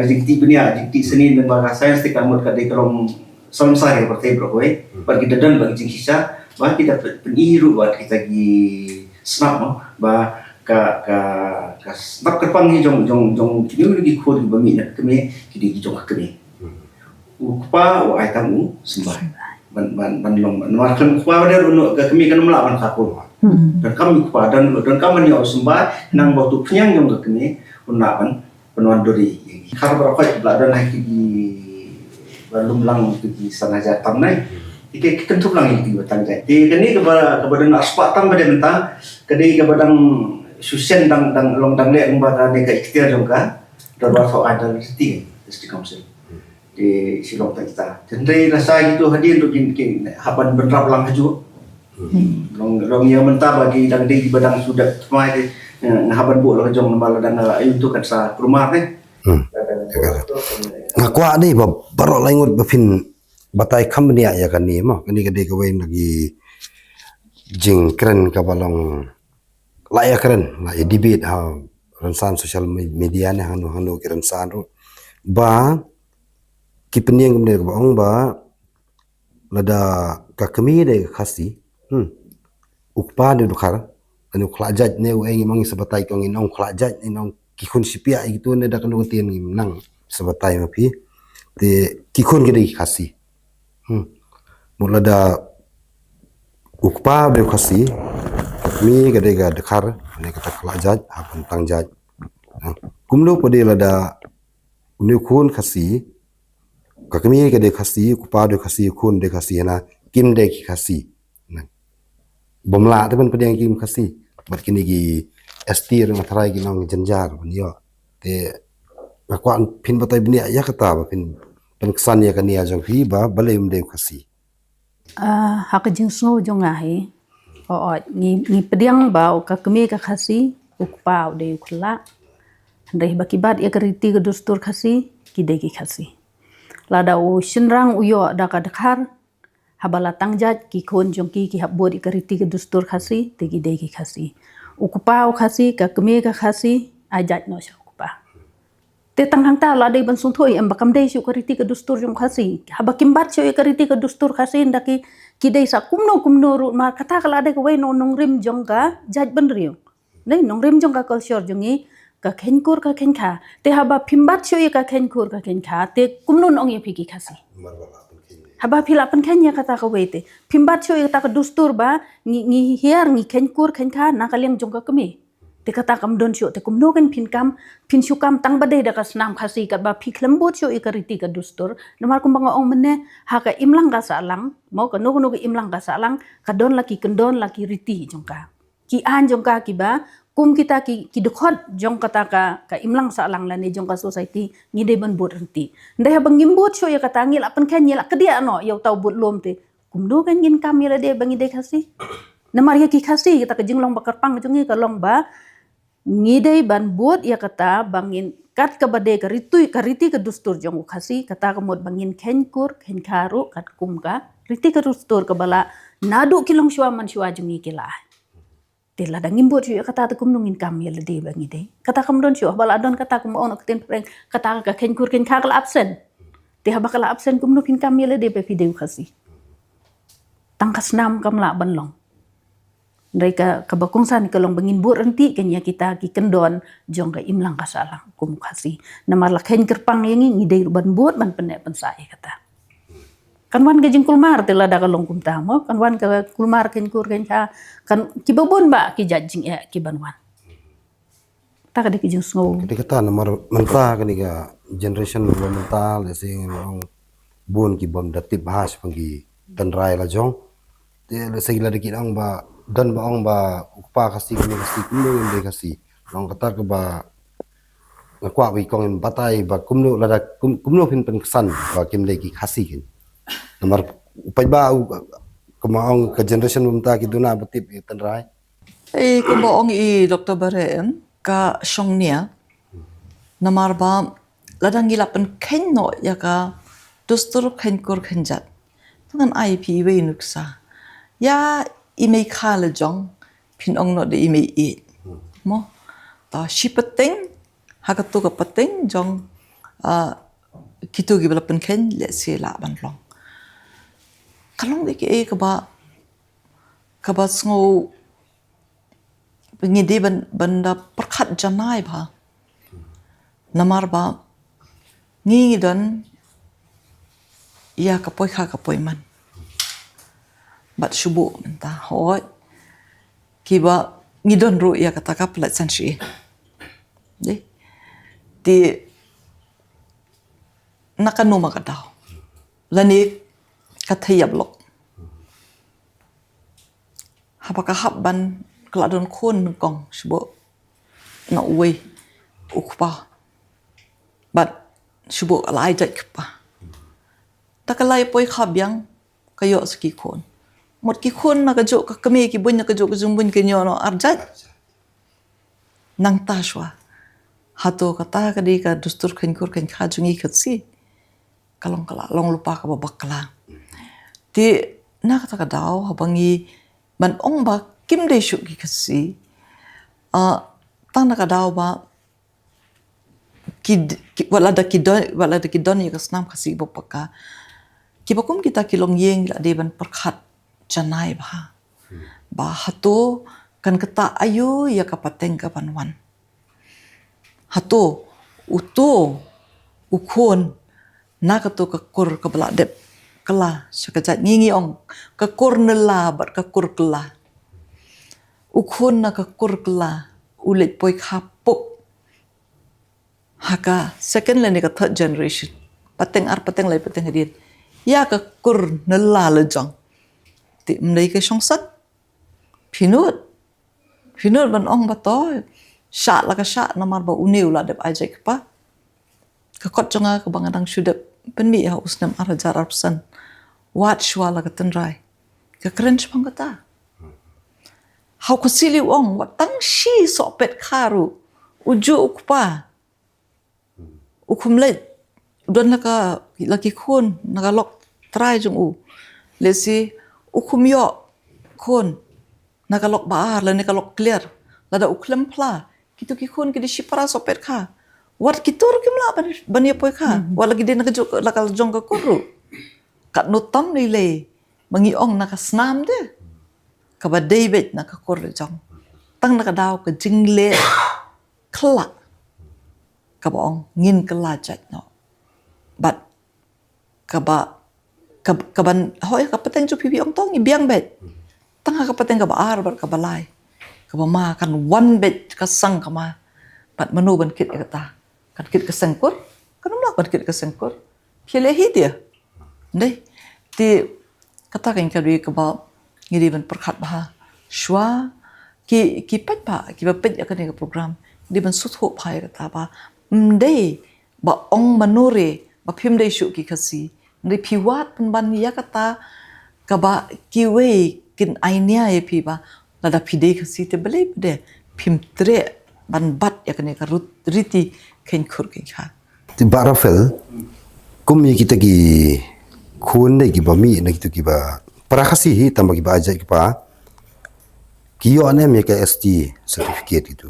jikti dunia jikti seni dan bahasa sains ti kamut kadai kalong selesai seperti brokoi bagi dadan bagi sisa bah kita peniru buat kita gi snap no bah ka snap kerpang ni jong kini lagi khod di bami nak kami kini jong kami upa o ai tamu sembah ban long markan kupa dia untuk kami kan melawan kapur dan kami kupa dan kami ni sembah nang waktu penyang yang kami unakan penuan dori kalau berapa beladan lagi di belum lang di sana jatam nai kita kentup lang itu batang jadi kini kepada aspak tam pada mentang kini kepada susen dang long dang le umba ne ka ikhtiar jong ka darwa so adasti district council di Silong kita. Jadi rasa itu hadir untuk haban berdrap lang haju. Long yang mentah bagi dang di badang sudah semai haban bu lang jong nambal dang ayu tu kan sa rumah ni. Ngakwa ni baru langut bafin batai company ya kan ni mo kini kade kawen lagi jing keren kabalong laya keren laya debate ha ransan social media ni hanu keren san ro ba kipeniang kemudian baong ba lada kakami de khasi ukpa de dukar anu khlajat ne wengi mangi sebatai kong inong khlajat inong kikun sipia itu ne da kanu tien nang sebatai mapi te kikun gede khasi mula da ukpa be khasi mi gede ga dukar ne kata khlajat akan tangjat kumlo pode lada unu kun khasi kakami ke de khasi kupa de khasi kun de khasi na kim de khasi bomla te ban pedang kim khasi bat kini gi st rang thrai gi nong janjar banyo te akwan pin batai bini ya kata ba pin kesan ya kan ya jong hi ba balem de khasi hak jing snow jong ahi ni pedang ba kakami ka khasi ukpa de ukla ndai bakibat ya keriti ke dustur khasi kide ki khasi lada u shinrang uyo da ka dakhar habala tangjat ki khon jongki ki habori kariti ke dustur khasi tegi degi khasi ukupa khasi ka keme ka khasi ajat no sha ukupa te tanghang ta lada ban sung thoi em bakam dei shu kariti ke dustur jong khasi habakim bat shu kariti ke dustur khasi ndaki ki dei sa kumno ru ma kata kala de ko no nongrim jong ka jat ban riu nei nongrim jong ka culture jongi ka khenkur ka khenka te haba phimbat choi ka khenkur ka khenka te kumnun ong ye phiki khasi haba phila pan khenya kata ka wete phimbat choi ta ka dustur ba ngi hiar ngi khenkur khenka na kaleng jong ka kame te kata kam don sho te kumno kan phin shukam tang bade da ka snam khasi ka ba phiklam bo choi ka riti ka dustur namar kumbang ong menne ha ka imlang ka salang mau ka no ka imlang ka salang ka don laki kendon laki riti jong ka ki an jong ka ki ba kum kita ki dekhot jong kata ka imlang sa lang lani jong ka society ni de ban bot renti ndai ha bangim bot sho ya kata ngil apan khan yela kedia no yau tau bot lom te kum do kan gin kam yela de bangi de khasi namar ya ki khasi kita ka jinglong bakar pang jongi ka long ba ni de ban bot ya kata bangin kat ka bade ka riti ka dustur jong khasi kata ka mod bangin khenkur khenkaru kat kum ka riti ka dustur ka bala nadu kilong shwa man shwa jongi kila tela dangim bot yo kata ta kumnungin kam yel de bangi de kata kam don syo bala don kata kum on okten preng kata ka khenkur ken khak la absen te ha bakala absen kumnukin kam yel de pe video khasi tangkas nam kam la ban long ndai ka bakung san ka long bangin bot renti kenya kita ki kendon jong ka imlang ka salang kum khasi namar la khen kerpang yengi ngide ban bot ban pene pensai kata kanwan ke jingkul mar tela da kalong kum tamo kanwan ke kulmar ken kur ken ka kan kibabon ba ki jajing ya ki banwan ta ka de ki jing snow kete kata nomor mentah kani ka generation mental lesing long bun ki bom datip bahas pangi tanrai la jong te le segila de ki ang ba dan ba ong ba ukpa kasi kumno inde kasi long kata ke ba ngakwa wi kong batai ba kumno lada kumno pin pen kesan ba kim de ki kasi kin nomor upai ba kemaong ke generation mumta ki duna betip tanrai kemaong i Dr. Barem ka shongnia namar ba ladang gilapan ken no ya ka dustur ken kur kenjat tungan IP we nuksa ya ime khala jong pin ong no de ime e mo ta shipateng hakatu ka pateng jong kitu gilapan ken le se la ban long kalong de ke ka ba sngo pengide banda perkhat janai ba namar ba ngi dan ya kapoi kha kapoi man bat shubu ta hoi ki ba ngi don ru ya kata ka plat san shi de ti nakanu makadaw lani kathayab lok habaka habban keladon kun kong shubu na uwe ukpa but subo alai jai kpa takalai poi khabyang kayo ski khon mot ki khon na ka jo ka kame ki bun na ka jo ka jung bun ke nyo no arjat nang tashwa hato kata ka di ka dustur khen kur khen kha jungi khatsi kalong kala long lupa ka babakla ti na kata ka daw habangi man ong ba kim de shu ki khatsi tang na ka daw ba wala da kidon ya kasnam khasi bopaka kibakum kita kilong yeng la deban perkhat janai ba hato kan kata ayu ya kapateng ka panwan hato uto ukon na kato kakur kabla dep kala sakajat ngingi ong kakur nela bat kakur kala ukon na kakur kala ulit poi khapuk haka second lane ka third generation pateng lai pateng hadit ya ka kur nala lejang ti mdai ka songsat pinut ban ong bato sha la ka sha namar ba uniu la dep ajek pa ka kot jonga ka bangadang shudep penmi ha usnam arajar arsan wat shwa la ka tenrai ka crunch pangata how ku sili ong watang shi so pet kharu uju ukpa ukumlet don laki khon nagalok try jung u lesi ukumyo khon nagalok baar la nagalok clear lada uklem pla kitu ki khon ki di shipara sopet kha wat kitur kimla bania poi kha wala gide nagajuk lakal jong ka kuru kat notam ni le mangi ong nakasnam de ka ba david nakakor jong tang nakadaw ka jingle kla kabaong ngin kelajat no but kaban hoy kapateng ju pipi ong tong biang bet tanga kapateng ka baar bar ka balai ka ma kan one bet ka sang kama pat manu ban kit kata kan kit ka sangkur kan mlak ban kit ka sangkur phile hi dia dei ti kata kan ka dui ka ba ngiri ban perkhat ba shwa ki pat ba ki ba pet ka ni ka program di ban sut ho phai kata ba mde ba ong manure ba phim dei shu ki khasi ndi phiwat ban ya kata ka ba ki we kin ainia e phi ba lada phide khasi te bele de phim tre ban bat ya kane ka riti khen khur ke kha ti barafel kum ye kita ki khun dei ki ba mi na ki ba prakhasi hi tambagi ba ajai ki pa kiyo ane me ka ST certificate itu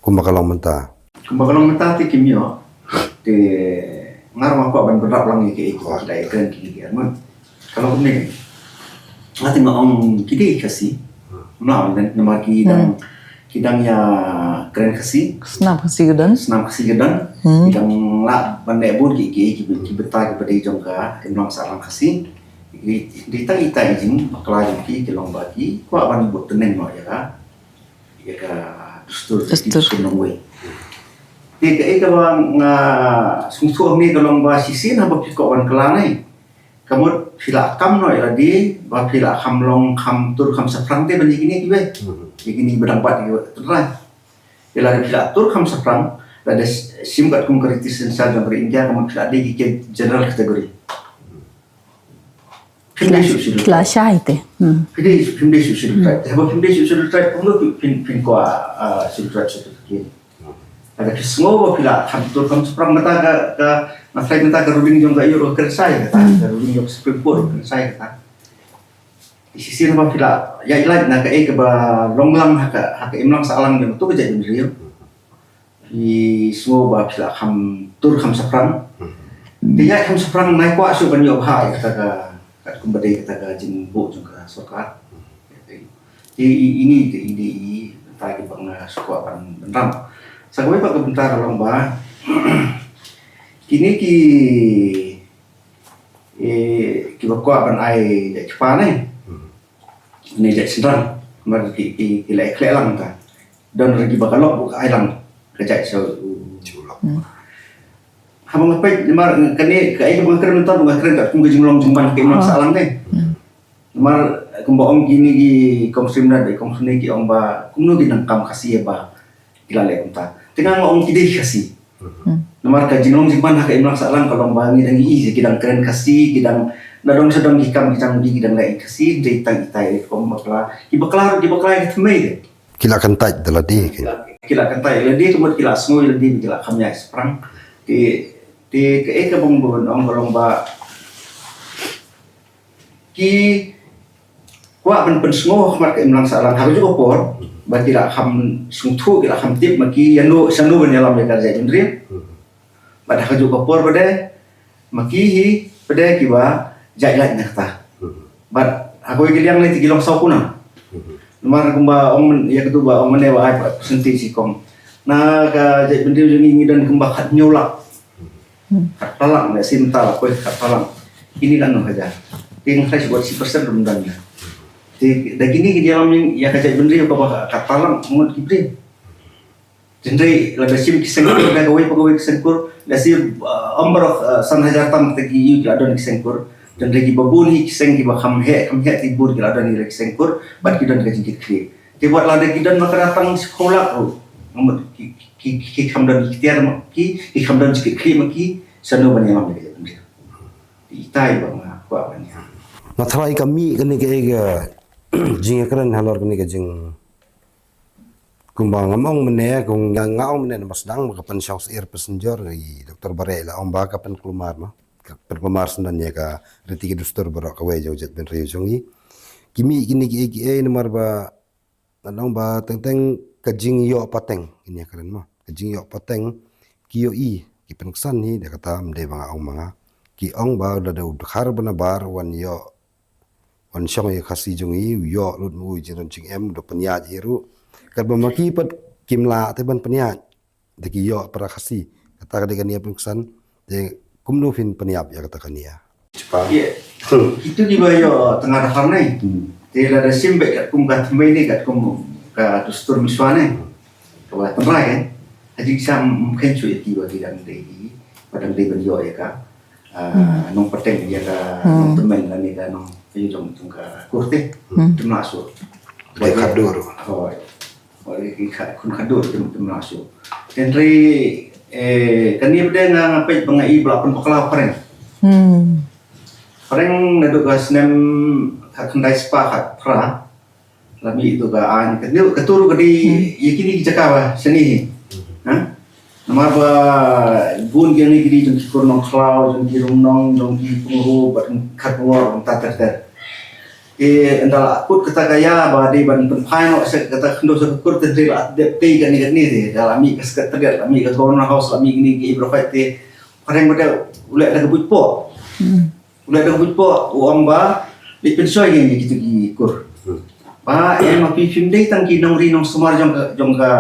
kumakalang menta Kumbakalong matati kimyo te ngarang ako ban berap lang iki iko dai kan kiki mo kalau ni ati maong kidi kasi mlaw dan namaki kidang ya keren kasi snam khasi gedan kidang la bandai bur ki beta ki badai jongka emang salang kasi di tang ita izin bakla ki kelong bagi ko ban but teneng no ya ka stur nongwe Ika bang sungsuh ni kalau bah sisi na bagi kau ban kelanai, kamu sila kam no ya di, bah sila kam long kam tur kam seprang te banyak ini kibe, begini berdampak di terai. Bila sila tur kam seprang, ada sim kat kum kritis saja berindia kamu sila di kiki general kategori. Kelas itu. Film susu try. Habo film susu try, kamu film kau susu try seperti ada semua bila hampir kamu seperang mata ke masalah mata ke ruling jong ke euro kersai kata ke ruling jong sepuluh kersai kata di sisi nama bila ya ilah nak ke ba longlang hak imlang salang jong tu berjaya real di semua bila hampir kamu seperang dia kamu seperang naik kuat so banyak hak kata ke kembali kata ke jimbo juga sokat ini tadi bang suka pan benram Sagwe pak kebentar kalau mbak, kini ki bakwa ban ai jak cepat ni jak sendang, mar ki lek lang ta, dan lagi bakalok buka ai lang kejak so culok. Habang ngapai mar kani kai bukan keren entar bukan keren kat kung jumlong jumban ke imam salang ni. Mar kumbaong kini ki kongsim na de kongsim ki ong ba kumno ginang kam kasih ba. kila le kunta tengah ngong kidai kasih nomor ka jinong jimpan hak imlang salang kalau bangi dan i kidang keren kasih kidang nadong sedang hikam kidang di kidang lai kasih dei tang itai kom bakla ibaklar ketmei de kila kantai daladi kila kantai ledi tumut kila semua ledi kila kamnya seprang di ke bong ong kolong ba ki qua pen semua mat ke imlang salang harus juga por ba kila ham sungtu kila ham tip maki yanu sanu benyalam ya kerja jendri pada haju kapor pada maki hi pada kiba jailat nakta bat aku yang lain tigilong saukuna nomor kumba ong ya kedua ong menewa ai senti sikong na ka jait bendri jungi dan kumba khat nyolak khat talang na simtal ko khat talang ini kan no haja ting khai buat 10% rendahnya di gini dia dalam ya kajai bendri apa katalang mut kibri jendri lada sim kisengkur da pegawai kisengkur lasi ombrok san hajar tam tegi yu adon kisengkur jendri ki babuni kiseng ki bakam he tibur ki adon ni kisengkur bat kidan ka jingkit kri ti buat lada kidan maka datang sekolah ro mut ki kamdan ikhtiar ki kamdan jingkit kri maki sanu bani mam ni bendri itai bang kwa bani Matrai kami kini ke jing keren halor kini ke jing kumbang among mene kung ngau mene mas dang makapan South Air Passenger i Dr. Barela om ba kapan kelumar no kapan kelumar sendan ya ka reti ke dustur barok kawe jauh jet ben riu jongi kimi kini ke nomor ba anong ba teng ke jing yo pateng ini keren mo ke jing yo pateng kiyo i ki pensan ni dia kata mde banga ong manga ki ong ba da khar bana bar wan yo wan syong ya khasi jungi yo lut mu jiran jing em do penya jiru kad maki pat kimla te ban penya de ki yo para khasi kata ka dia pensan de kumnu fin penyap ya kata kania cepat itu di bayo tengah dahar nai te la da simbe kat kum kat mai ni kat kum ka dustur miswane ka tengah kan aji sam mungkin cuy ti ba tidak dei padang dei ban yo ya ka nong peteng ya ka temen la ni ka nong ayo jom ka kurte termasuk baik kadur oleh kun kadur termasuk dan ri kan ni beda ngapai pengai belapan pekala pareng pareng nado ka snem kendai spa kat pra lami itu ka an keturu ka di yakini jakawa seni ha nomor ba bun gani gidi jong ki kornong klau jong ki rumnong jong ki punguru bat khatwor tater endala put kata gaya ba de ban pai no se kata khndo se kur te de te gani de dalami kas kata de lami ka corner house lami gini ki profit te pareng bada ulek da gebut po ulek da gebut po uang ba di pensoi gini gitu ki kur ba ma pi film de tang ki nong ri nong sumar jong ka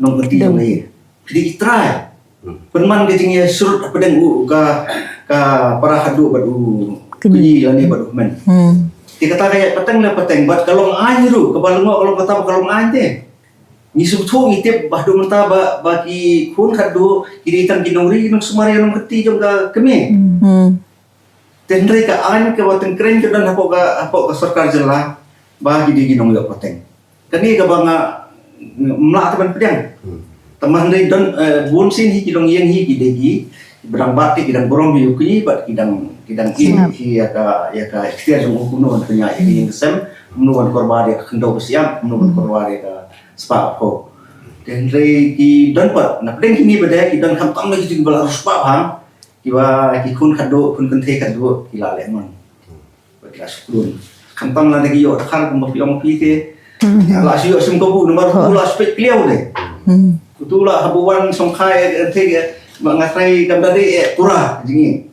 nong geti jong ni jadi try penman ke jing ya surut pedang ka para hadu badu kunyi lani badu men dia kata kayak peteng le peteng bat kalong anjru ke balungo kalau kata kalong ante ni subtu ngitip badu menta bagi kun hadu kiri tang kinongri nong sumari nong geti jong ka keme tendre ka an ke wateng keren ke dan apa ka sarkar jela bagi di ginong yo peteng kani ka banga mla teman pedang teman dari don bun sin hi kidong yang hi kidegi berang batik kidang borong hi yuki bat kidang in hi ya ka ikhtiar jong kuno punya yang sem menuan korbari kendo siam menuan korbari ka spa ko dan dari ki don pat na pedeng kini beda ki don kam tam lagi jing bala spa hang kiwa ki kun kado kun kente kado kila lemon bat syukurun kam tam la lagi yo khar kum pi ong pi te la sio sim ko bu nomor pula spek kliau de Itulah habuan songkai mengasai kembali pura jingi.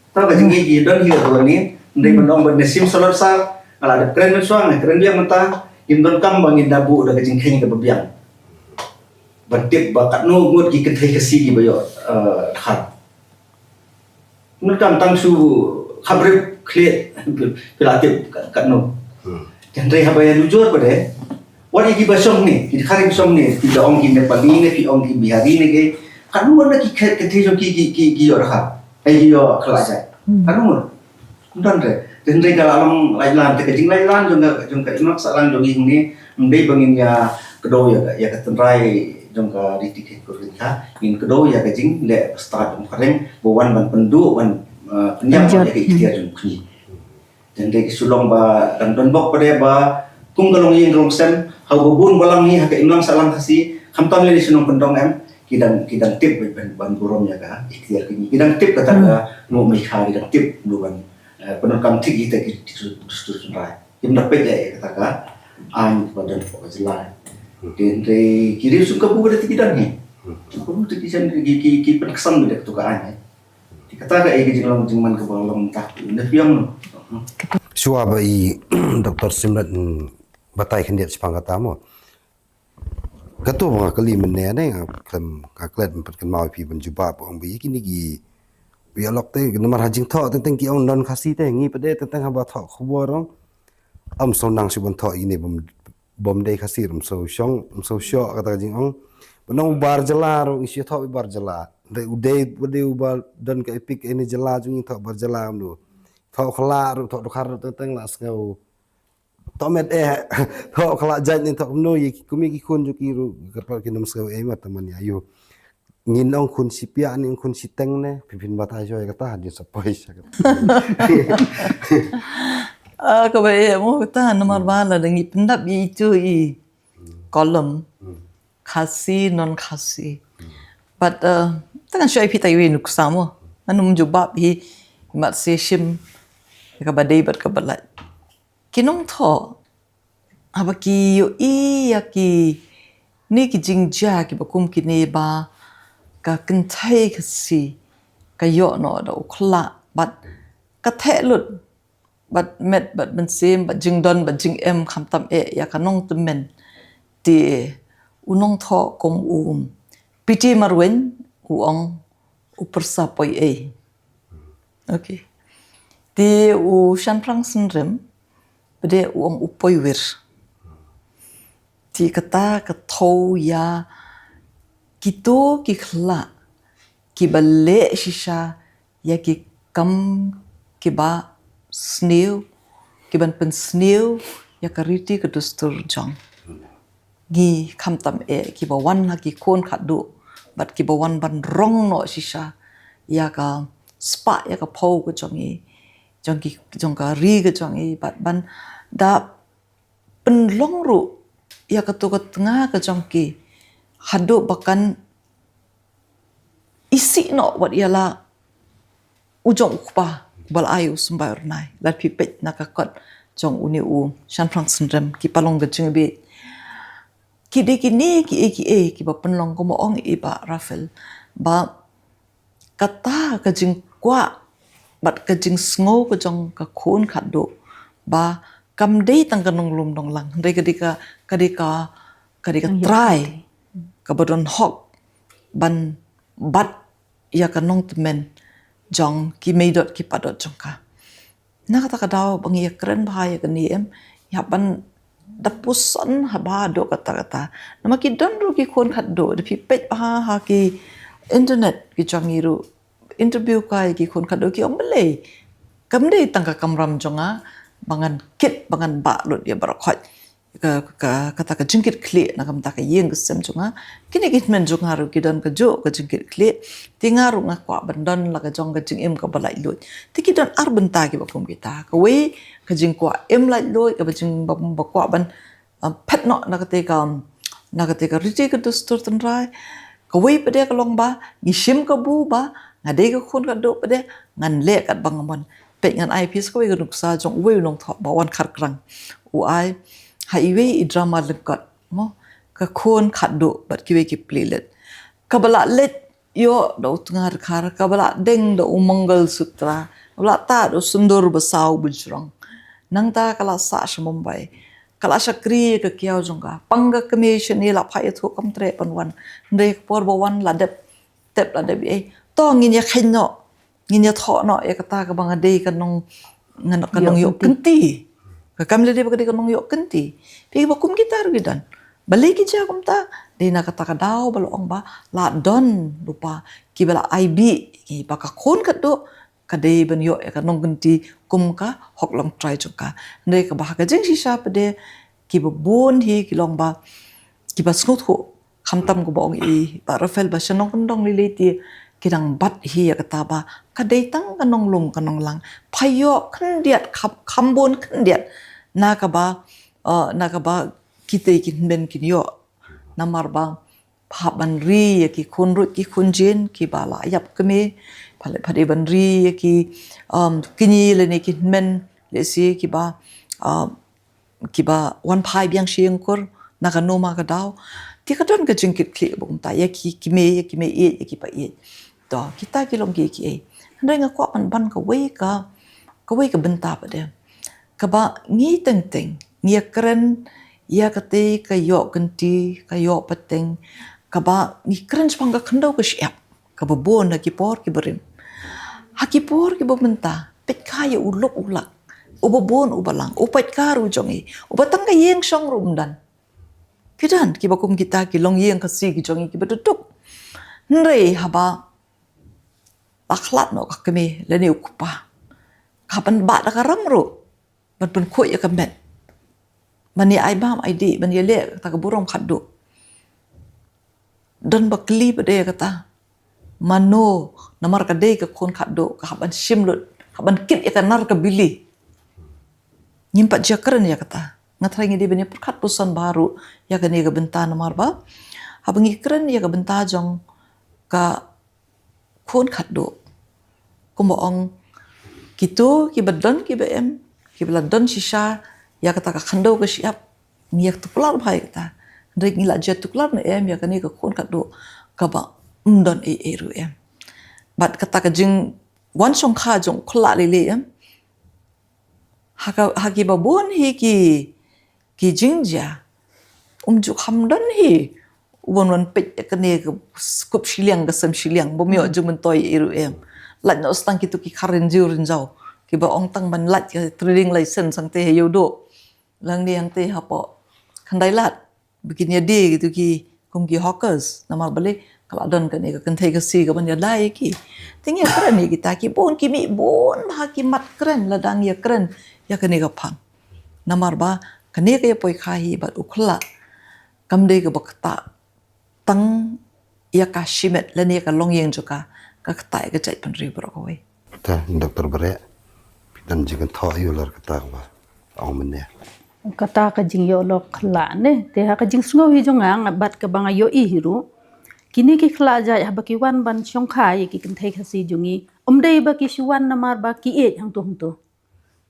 Tahu jingi jidan hiu tuan ni, dari pendong berdesim solar sar, kalau ada keren mensuang, keren dia mentah, indon kam bangin dabu udah kejingkeng ke bebiang. Berdip bakat nunggut kita kesi bayo hal. Menurut kam tang su kabrib klit pilatip kat nu. Jangan habaya jujur pada. Wali ki basong ni, ki khari basong ni, ki ong ki Nepali ni, ki ong ki Bihari ni ke, kanu mana ki ketejo ki yo rakha, ai yo khelajai. Kanu mun re, den re kalau alam lailan te kejing lailan jong ka imak salang jong ni, mdei bangin ya kedua ya ka tenrai jong ka ritik ko rinta in kedua ya ka jing le start karen bawan ban pendu ban penyam ya ka ikhtiar jong kuni dan de sulong ba dan don bok pada ba kung galong yin rong sem hau bubun balang ni ha ka imlang salang kasi khamtam le sunong pendong em kidang tip ban burom ya ka ikhtiar kini kidang tip kata ka mo mai kha kidang tip du ban penon kam tik ite ki tu rai im dapat ya kata ka an badan pokok jelas dan dari kiri suka buka dari tidak ni aku tu kisah ki penkesan bila ketukaan dikata ka ai jeng man ke balong tak nda piang no Suwa ba i Dr. Simrat batai kendiat sepang kata mo. Kato mga kali menene kaklet memperken mau pi benjuba pong bi kini gi bialok te nomor hajing tho tentang ki on non khasi te ngi pede tentang haba tho khobor am so nang si bon tho ini bom dei khasi rum so syo kata jing ong benong bar jela ro isi tho bar jela de udei bode ubal dan ka epic ini jela jing tho bar jela am tho khla ru tho khar tentang las ngau tomet tho khla jan ni tho no yi kumi ki kun ju ki ru kerpa ki nam skau mat teman ya yo ngin ong kun sipia ni kun siteng ne pipin batai joy kata di sapoi sa Ka ba mo ta nomor bala dengi pendap itu i kolom khasi non khasi but tangan syai pi tai we nuk samo anum jubab hi mat seshim ka badai bat ka balat kinong tho aba ki yo i ya ki ni ki jingja ki bakum ki ne ba ka kentai khasi ka yo no da ukhla bat ka the lut bat met bat ben sim bat jing don bat jing em kham tam ya kanong temen ti unong tho kong piti marwen uong upersa poi okay ti shan prang senrem bede uong upoi wir ti kata ka tho ya kito ki khla ki balle shisha ya ki kam ki ba sneeuw ki ban pen sneeuw ya kariti ke dustur jong gi khamtam ki ba wan ha ki kon khadu bat ki ba wan ban rong no shisha ya ka spa ya ka pau ko jong ka ri ke jong bat ban da pen long ru ya ka to ka tengah ke jong ki hadu bakan isi no wat yala ujong ukpa bal ayu sembayar nai lat pipet nakakot jong uni shan prang sendrem ki palong gejeng bi ki de ki ni ki ba penlong ko mo ong ba Rafael ba kata gejeng kwa bat gejeng sngo ko jong ka khon khado ba kam dei tang kanong lum dong lang dei kadika try ka bodon hok ban bat ya kanong temen jong ki meidot ki padot jong ka na kata kadau bangi keren bahaya kani ya ban dapusan haba do kata nama ki don ru ki kon khat do de pet ha ki internet ki changiru interview kai ki kon khat do ki omle kam dei tangka kamram jonga bangan kit bangan ba lut ya barakhot kata ka jingkit kli na kam ta ka yeng sem jonga kini kit men jonga ru ki don ka jo ka jingkit kli tingaru nga kwa bandon la ka jong ka jing em ka balai lut ti ki don ar benta ki bakum kita ka we ka jing kwa em lai lut ka jing ba kwa ban pet no na ka te ka riti ka dustur tan rai ka we pede ka long ba gi shim ka bu ba ngade ka khon ka do pede ngan le kat bangamon pe ngan ai pis ka we ka nuksa jong we long tho ba wan khar krang ai highway drama lekat mo ka khon khaddo bat kiwe ki playlet kabala let yo do tungar khar kabala deng do mangal sutra kabala ta do sundur basau bujrong nang ta kala sa mumbai kala sakri ka kiau jonga pangga commission ni la phai thu kam tre panwan ndai por bawan la dep tep la dep to ngin ya khinno ngin ya tho no ya kata ka banga dei kanong ngan kanong yo kenti kam le de bagadi kanong yo kenti pi bakum kita ru gidan balik ki ja kumta de na kata kadau balong ba la don lupa ki bala ib ki baka khon kado kadai ban yo ka nong kenti kum ka hoklong try chuka ndai ka ba ka jing shisha pade ki bon hi ki long ba kiba snut ho khamtam ko bong I ba Rafael ba shanong kondong liliti kidang bat hi ya kata ba kadai tang kanong lung kanong lang payo kandiat khambon kandiat nakaba kita kin ben kin yo namar bang paban ri ya ki kunrut ki kunjin ki bala yap keme pale phade ban ri ya ki kini le ne kin men le si ki ba wan phai biang siang kur naga noma ka daw ti ka don ka jingkit kli bong ta ya ki me e ya ki pa e to kita ki long ki e ndai nga kwa ban ka wei ka benta pa de ka ba ngi teng teng ngi kren ya ka te ka yo ganti ka yo pateng ka ba ngi kren spanga khando ka syap ka ba bon na ki por ki berim ha ki por ki benta pet ka ya ulok ulak ubabon ubalang upat karu jongi ubatang ka yeng song rumdan kidan ki bakum kita ki long yeng ka si ki jongi ki betutuk nrei haba aklat no ka keme leni ukupa kapan ba da karamro ban pun ko ya kamet mani ai bam ai di ban yele ta ka burong khaddu dan bakli bade kata mano namar ka de ka kon khaddu ka ban simlut ka ban kit ya kanar ka bili nyimpat jakran ya kata ngatrangi di bani perkat pusan baru ya kani ka benta namar ba habangi kren ya ka benta jong ka kon khaddu kumboong gitu ki badon ki bm ki badon shisha ya kata ka khando ka siap niyak tuklar bhai kata ndek ngila jet tuklar na em ya kani ka kon khaddu ka ba don ru em bat kata ka jing wan song kha jong khla le em haki babon hi ki jingja ju khamdan hi wan pet kani ka skup shiliang ka sam shiliang bomyo jumen toy ru em lat no stang kitu ki kharin jurin jaw ki ba ong tang ban lat ki trading license sang te yodo lang ni yang te hapo khandai lat bikin ya de gitu ki kum ki hawkers namar bale kala don kan ka kan thai ka si ka ban ya dai ki ting ya kran ni kita ki bon ki mi bon ba ki mat kran la dang ya kran ya kan ka phang namar ba kan ka ya poi khahi ba ukhla kam de ka bakta tang ya ka shimet la ni ka long yeng joka ka ktai ka chai pan ri bro ko we ta Dr. Bare dan jigan tho yular kata ba aumne kata ka jing yo lo khla ne te ha ka jing sngo hi jonga bat ka banga yo I hiru kini ki khla ja ha ba ki wan ban chong kha ki kan thai khasi jungi dei ba ki shuwan namar ba ki e hang to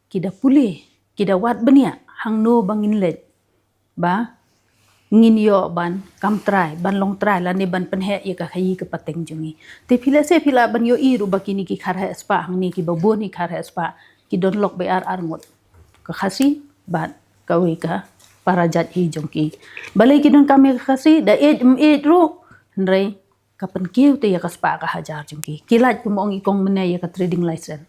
ki da pule ki da wat bania hang no bangin le ba ngin yo ban kam trai ban long trai la ne ban penhe ye ka khayi ka pateng jungi te phila ban yo I ru bakini ki khar ha spa hang ni ki babon ni khar ha spa ki don lok be ar ngot ka khasi ban ka we ka para jat hi jongki balai ki don kame ka khasi da e ru ndrei ka pen kiu te ya ka spa ka hajar jongki kilat ku mong ikong mene ya ka trading license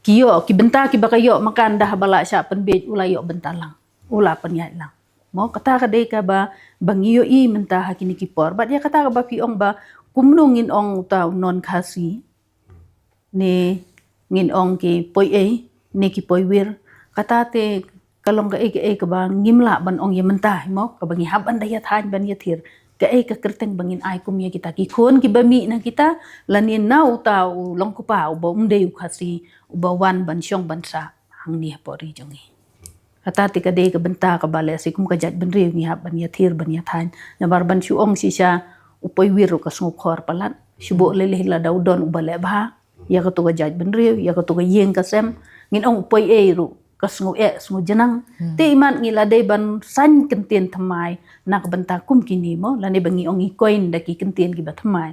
kiyo ki benta ki baka yo makan dah bala sya pen be ulai yo bentalang ula pen yai lang mo kata ka dei ka ba bangiyo I menta hakini ki por bat ya kata ka ba pi ong ba kumnungin ong ta non khasi ne ngin ong ki poi e ne ki poi wir kata te kalong ka e ka ba ngimla ban ong ye menta mo ka bangi haban da ya than ban ya thir ka e ka kerteng bangin ai kum ya kita ki khon ki bami na kita lanin na uta long ku pa u ba umde u khasi u ba wan ban syong ban sa hang ni pori jongi kata tika de ka benta ka bale si kum ka jat ban ri ngi hab ban ya thir ban ya than na bar ban chu ong si sha upoi wiru ka sung khor palat shubo le le la daw don ubale ba ya ka to ka jat ban ri ya ka to ka yeng ka sem ngin ong upoi e ru ka sung e sung janang te iman ngi la de ban san kentien thamai na ka benta kum kini mo la ne bangi ong I coin da ki kentien ki ba thamai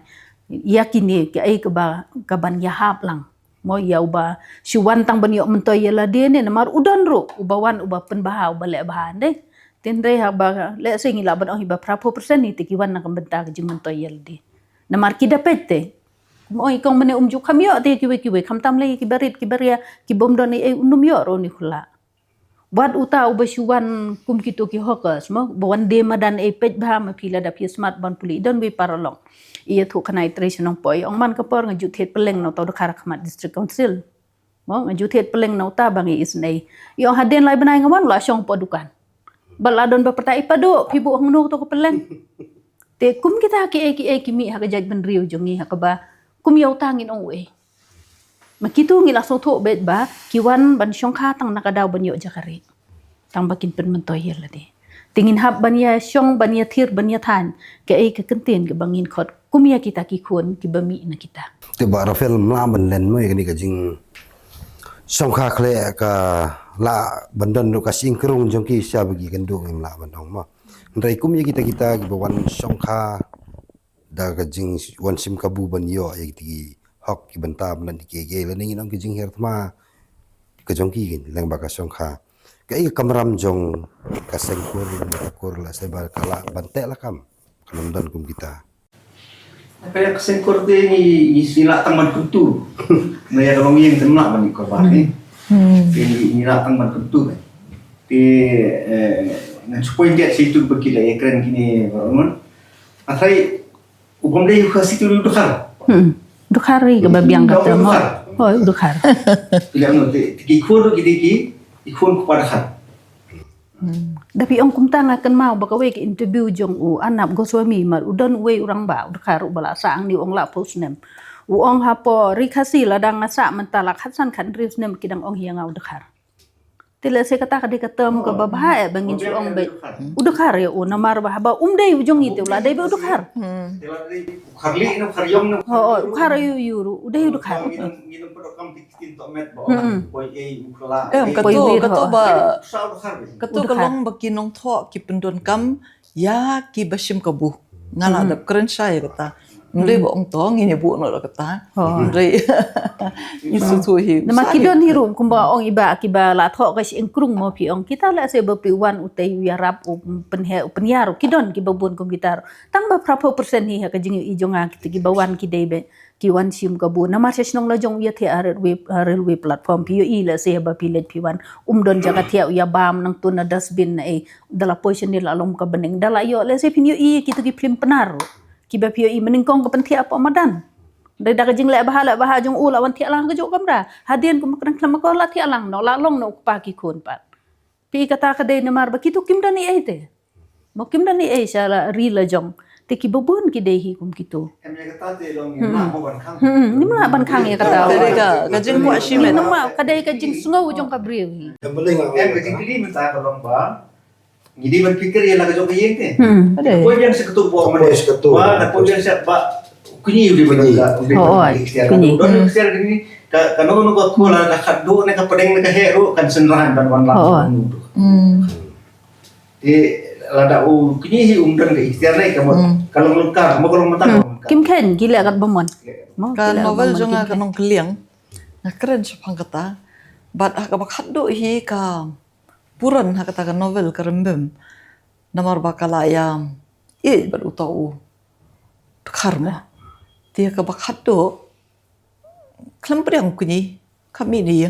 ya kini ka ai ka ba ka ban ya hab lang mo ya uba shuwan tang ban yo mentoy ya la de ne namar udan ro ubawan uba pen baha uba le bahan de tendre ha ba le se ngi la ban ong iba prapo persen ni ti wan na kan benta ka jing mentoy ya de namar ki dapet te mo ikong mene umju khamyo te ki we kham tam le ki barit ki baria ki bom don e unum yo ro ni khula wat uta uba shuwan kum kitu ki hokas mo bawan de madan e pej ba ma phila da phi smart ban puli don we paralong ia thu khanai tration ong poi ong man ka por ngaju thet peleng no to khara khmat district council mo ngaju thet peleng no ta bangi isnei yo haden lai banai ngawan la shong po dukan baladon berpertai padu pibu hangnu to ko peleng te kum kita ki kimi ha jaj ben riu jongi ha ba kum yau tangin ong we makitu ngila so tho bet ba kiwan ban syongkha tang nakadaw ban yo jakari tang bakin pen mentoy la de tingin hab ban ya syong ban ya thir ban ya than ke ke kentin ke bangin khot kum ya kita ki khon ki bami na kita te ba Rafael mlaban len mo ni ka jing songkha khle ka la bandan ro ka singkrung jongki sia bagi kendung la bandong ma ndai kum ye kita ki bawan songkha da ka jing wan sim kabu ban yo ye ti hok ki banta ban di ke le ning ki jing her thma ka jongki gin lang ba ka songkha ka i kamram jong ka sengkur ka kur la se ba kala bante la kam kanam kum kita Kaya kesengkur tu ni sila tangman kutu. Naya kalau yang temlak bani korban ni. Ini lah tangman kutu kan. Di supaya dia situ berkila ekran kini bangun. Atai upam dia juga situ dudukar. Dukhari ke babiang kata mo. Oh, dukhar. Bila anu ikut kita ikut kepada kan. Tapi ong kumtang akan mau bakawe ke interview jong u anap Goswami mar udon we urang ba udkar bala saang ni ong la posnem u ong hapo rikasi ladang ngasa mentalak hatsan kan risnem kidang ong hiang udkar tile se kata kade katem ke babha bangin su ong be udkar ya u namar ba ba umdei ujong itu la dei be udkar Karli no karyong no ukar yu yuru udei udkar nginum pedokam tikin to met ba boy ukla kato ba sao khar kato kalong bakinong tho ki pendon kam ya ki bashim kabu ngala dap keren saya kata ndre bo ong tong ini bu no kata ndre isu tu hi nama kidon hiru kumba ong iba akiba la tho ka si engkrung mo pi ong kita la se bepiwan utai ya rap penyaru kidon ki babun kum gitar tang ba prapo persen hi ka jing i jonga ki bawan ki debe ki wan sim ka bu nama se snong la jong ya the railway platform pi i la se ba pilet pi wan don jaga thia ya bam nang tun na dustbin na dala position ni la lom ka bening dala yo le se pin yo i ki tu ki film penar kiba pio i meningkong ke pentia apa madan dari dak jing le baha jong u lawan tia lang kejuk kamra hadian ku makan klama ko la tia lang no la long no pa ki kun pat pi kata ka de namar ba kitu kim dani ite mo kim dani sala ri la jong te ki bobon ki de hi kum kitu emnya kata te long ni ma ban khang ni ma ban khang ya kata ka jing ko ashime ni ma ka de ka jing sungo jong ka briu hi em ke kili minta kalau ba jadi berpikir ya lagu joki yang te. Ada. Kau yang seketul buat mana? Wah, kau yang siapa? Kunyi udah benar. Kunyi. Don ikhtiar gini. Kalau nu kau kuala kat do, nak pedeng nak hero kan senrahan dan wan lang. Lada kunyi dan ke ikhtiar naik kamu. Kalau melengkar, mau kalau mentang. Kim Ken gila kat bomon. Ka novel jonga ka nong kliang na keren sepang kata bat ka bakhat do hi ka puran ha kata ka novel karembem namar bakala ayam baru tahu karma dia ka bakhat do klam priang kuni kami ni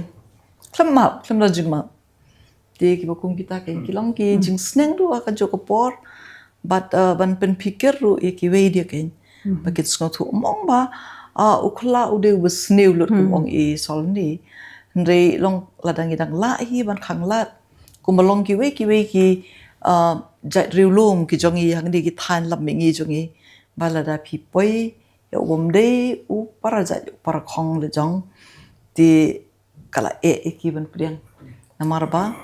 klam la jingma dia ki bakung kita kan kilang ki jing sneng do ka jo por bat ban pen pikir ru ki we dia kan bakit sngotu mong ba ukla ude besneu lut kumong i solni ndre long ladang idang la hi ban khang lat kumalong ki jat riulum ki jongi hang di ki than lam mingi jongi balada pi poi ya womde u para jat para khong le jong ti kala ki ban priang namar ba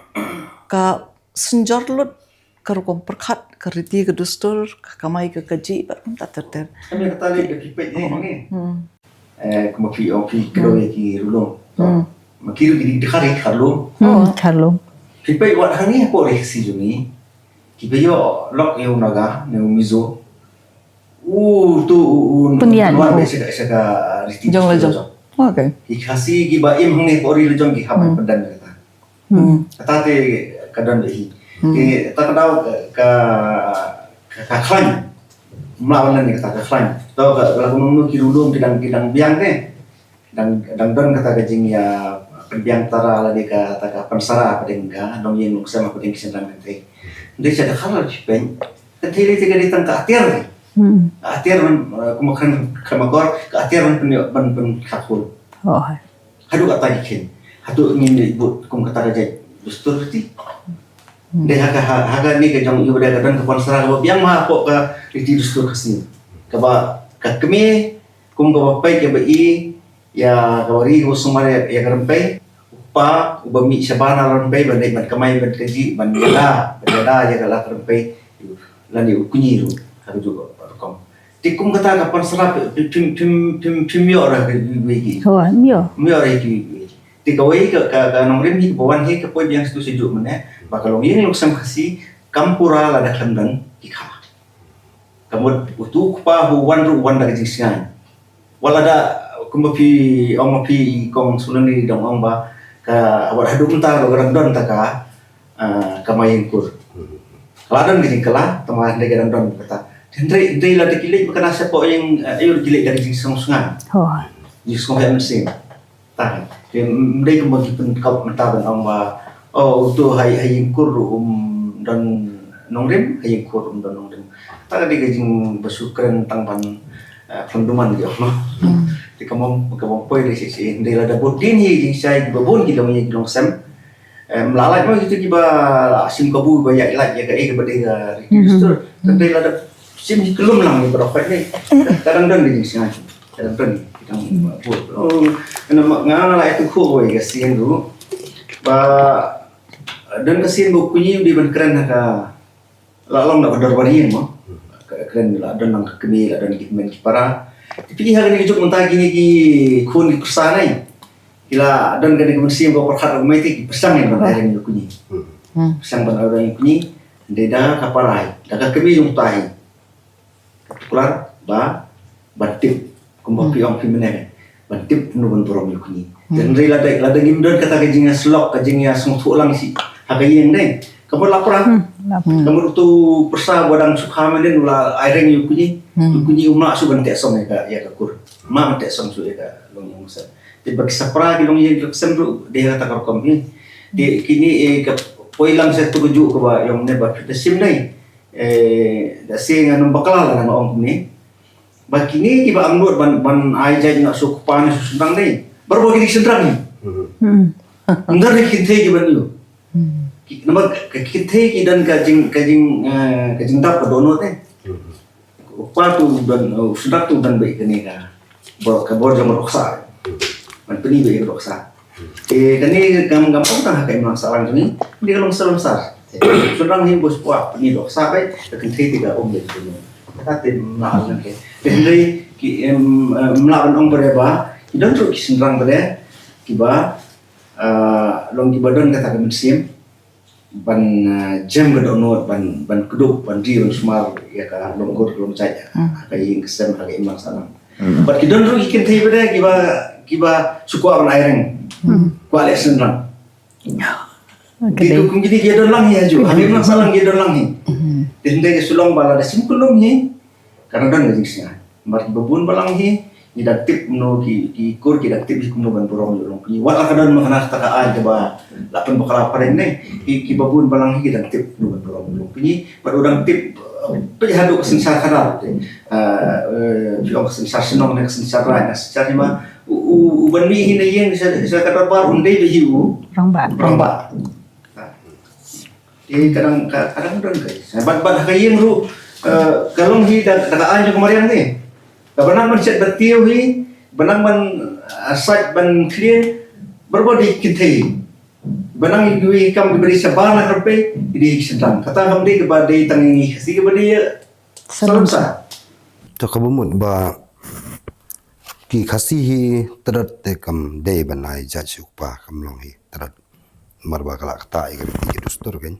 ka sinjor lut karukom perkhat kariti ke dustur kamai ke kaji bar ta ter Kami kata le ki pe ni. Kuma pi kro ki rulung. Makiru ki dikhari kharlo. Carlo Kipai wat hangi ko reaksi jumi. Kipai yo lok yo naga ne mizo. Tu Punian. Luar biasa saka riti. jong le jong okay Ikasi ki ba im hangi ko ri jong ki khamai pedan kata. Kata te kadan hi. Ki ta kadau ka khlan. Mlawan ni kata ka khlan. To ka lagu nu ki rulum kidang biang ne. Dan don kata ka jing ya pendiang tara la deka taka pansara padengga dong yen sama padeng kisendang nanti ndai sada khala pen tethile tiga ditang ka atiar atiar kumakan kamagor ka atiar pen khakul hadu kata ikin hadu ngin ibu kum kata raja dustur ti Dia haga ni ke jong ibu dia kadang kapan serang ke biang mah pok ke di dustur kasih. Kaba kami kum ke bapai ke bai ya kawari usumare ya karempai upa ubami syabana rampai bandai ban kamai ban kaji ban yada ya kala karempai lani ukunyi ru haga juga kom. Tikum kata kapan serap pim ora ke bagi. Ho, mio. Mio ora ki. Tikawai ke nomor ni bawan he ke poi yang situ sejuk mana bakal yang luksam kasih kampura lada kandang ikha kamu utu kupa huwan dari jingsian walada kumbapi omapi kong sulani dong amba ka awak hadum ta rogarang don ta ka kamayin kur ladan gini kala teman de garang don kata dendri lada kilik bekana siapa yang ayo kilik dari jingsian sungai Ho. jingsian yang mesin tahan dia kembali penkau mentaban amba oh tu hayingkur dan nongrim hayingkur dan nongrim tak ada gajing bersukren tangpan penduman dia no di kamu poi di sisi dia ada bodin hi saya babon kita punya gilong sem melalai mah gitu kiba sim kabu banyak ilat ya ke berdega register dan dia ada sim kelum lang ni berapa ni kadang-kadang di sini kadang-kadang kita buat oh ngana lah itu kau ya kasihan tu dan kasihan bukunya di keren ka lalang nak badar barian mah keren lah dan nang kemi lah dan kita main kipara tapi hari ni juk mentah gini ki kun di kursanai kila dan gani kemsiam kau perhat rumah itu pesang yang bandar yang bukunya pesang bandar yang bukunya deda kaparai dah kemi jung tahi kelar batip kumbapi orang kriminal batip nu banturom bukunya dan rela lada gimdon kata kajingnya slok kajingnya sungtu lang si hagayeng deh kamu laporan kamu tu persa badang sukhamen den ula aireng yukunyi umma su ban tesong ya ka kur ma tesong su ya ka long yang sa di bagi sapra di long yang sem ru dia kata korkom ni di kini ka poilang sa tuju ko ba yang ne ba sim nai da sing anu bakala na ong ni ba kini kiba amnut ban ai jaj nak su pan su sendang dei baru bagi sentrang ni enggak ni kita kiban yu nama kita dan kajing tap dono teh upah tu dan sudah tu dan baik kini ka bor jam roksa man peni baik roksa kini gampang tah kai masalah ni dia kalau besar sudah ni bos puak peni roksa baik kita tiga dia tu kata melawan ke jadi melawan bereba dan tu kisendrang pada kiba long kiba don kata kemensim ban jam gedonot ban keduk ban dio smar ya ka longkor long cai kai ing kesem ka imang sanang bat kidon ru ikin thei bade kiba sukwa ban aireng kwa lesson lang gitu kum gidi gedon lang ya ju ami mang salang gedon lang hi tende ke sulong bala da simkulum hi karena dan ngajing singa mar babun balang hi didaktif no ki kur ki daktif kum no ban burong long ki wala kadan makana taka aja ba lapan bakala pareng ne ki babun balang hi daktif no ban burong long ki par udang tip pejahadu sensar kadar fiong sensar senong ne sensar ra secara ma uban mi hina yeng sa kadar bar undai be hiu ramba kadang guys bat kayeng ru kalong hi taka aja kemarian ni benang man set betiu hi benang man site ban clear berbodi kintai benang dui kam diberi sabana kerpe di sedang kata kam di kepada tangi kasi kepada dia selesai to kabumut ba ki khasi hi tarat te kam de banai jaju pa kam long hi tarat marba kala kata ke ti dustur kan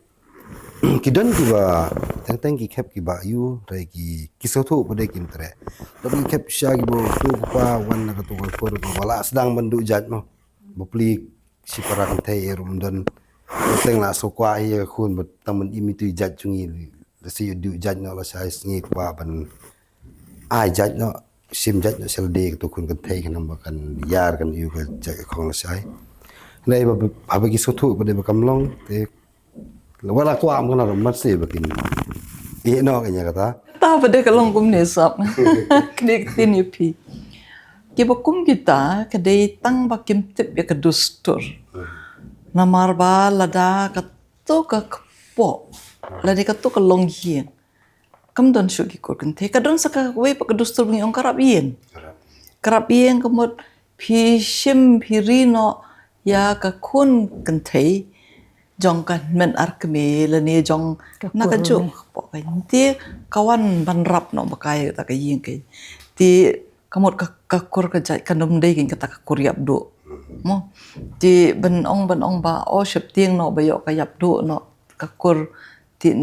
kidan kiba teng ki khep ki ba yu re ki kisothu bade kim tre tapi khep sha ki bo tu pa wan na to ko ko wala sedang bandu jat mo bopli si parang thai rum don teng la so kwa hi khun bat tamen imi tu jat chungi la si du jat no la sai sngi kwa ban ai jat no sim jat no sel de to kun kan thai kan kan yar kan yu ka jat khong la sai nei ba ki sothu bade ba kam long te wala ko am kana mat se bakin no kanya kata ta pada kalong kum nesap klik tin pi kibakum kita kadai tang bakim tip ya kedustur namar ba lada kato ka po la de ka to ka long yin kam don shu ki kor kan the ka don saka we pa ka dustur bing ong karap yin kamot phi shim phi rino ya ka kun kan thei jong kan men ar kme la ne jong na ka chu po ka ti kawan ban rap no bakai ta ka yin ke ti kamot ka kor ka jai ka nom dei kin ka ta ka kor yap do mo ti ban ong ba o shep tieng no ba yo ka yap do no ka kor ti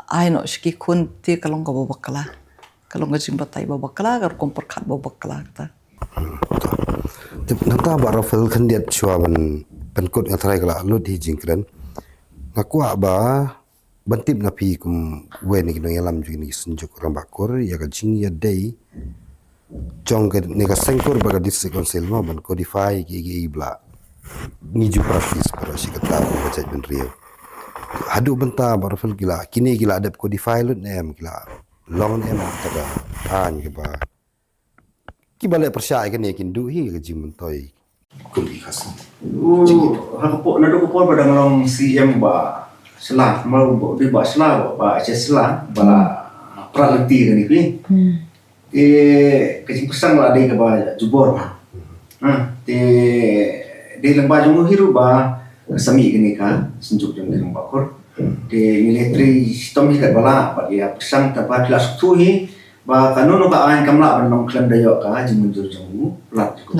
ai no shki kun ti kalong ka bakla kalong ka jing batai bakla ka kompor khat bakla ta nanta ba rafel kan diat chua ban kut ngatrai kala lut hi jingkran nakwa ba bantip na pi kum wen ni no yalam ju ni sunjuk rambakor ya ka jing ya dei jong ke ne ka sengkor ba ka district council ma ban codify ki bla ni ju practice para si ka ta ba chat ben rio hadu benta ba rafel gila kini gila adap codify lut nem gila long nem ta ka an ke ba ki balik percaya kan yakin du hi ke jim toy kum ki khas Hakapo na do ko pada ngalong CM ba sela mau di ba sela ba sela ba pralati kan iki kecing pesang lah dia ke ba jubor ba di lembah jungu hiru ba sami kini ka senjuk jang di lembah kor di military sistem hikat bala ba dia pesang ta ba kelas tu hi ba kanun ka an kamla ban nong klan dayo ka jimunjur jungu plat ko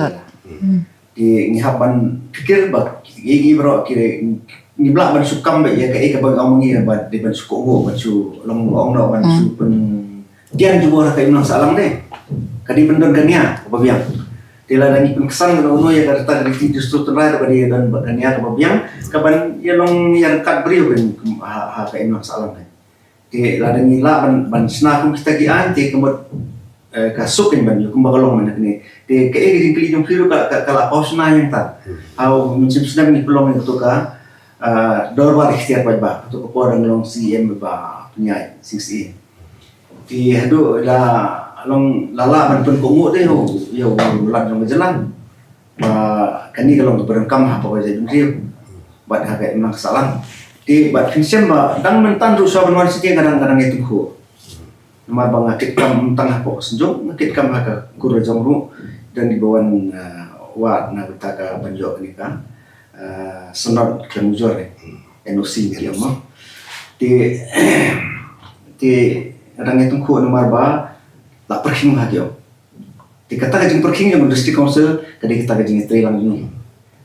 di ngihaban pikir ba gigi bro kire ngibla ban sukam ba ya ka bang amangi ba di ban suko go ban su long long no ban su pen dian jubor ka imang salang de kadi bendon kania ba biang tila nani pen kesan no no ya karta di justru terakhir ba dia dan kania ba biang ka ban ya long yang kat brio ben ha ka imang salang de di la nani la ban sna kum kita gi an te kemot kasukin ban yung kumbakalong man ni te kay din kili yung kilo ka pause na yung ta how minsan sedang ni pelong itu ka dorwar ikhtiar ba to ko orang long CM ba punya 6E ti hado la long lala ban pun ko de yo lan long jalan ba kani kalong berengkam apa ba jadi rio bat ha kay emang salang ti bat finsem ba dang mentan ru sa ban siti kadang-kadang itu ko nama bang akit kam tangah pok senjung akit kam haka kurajong ru dan di bawah wat na betaka banjok ni kan senot kemujor NOC dia mah di orang itu ku nomor ba la perking hagyo di kata kajing perking yang district council kadi kita kajing trelang ni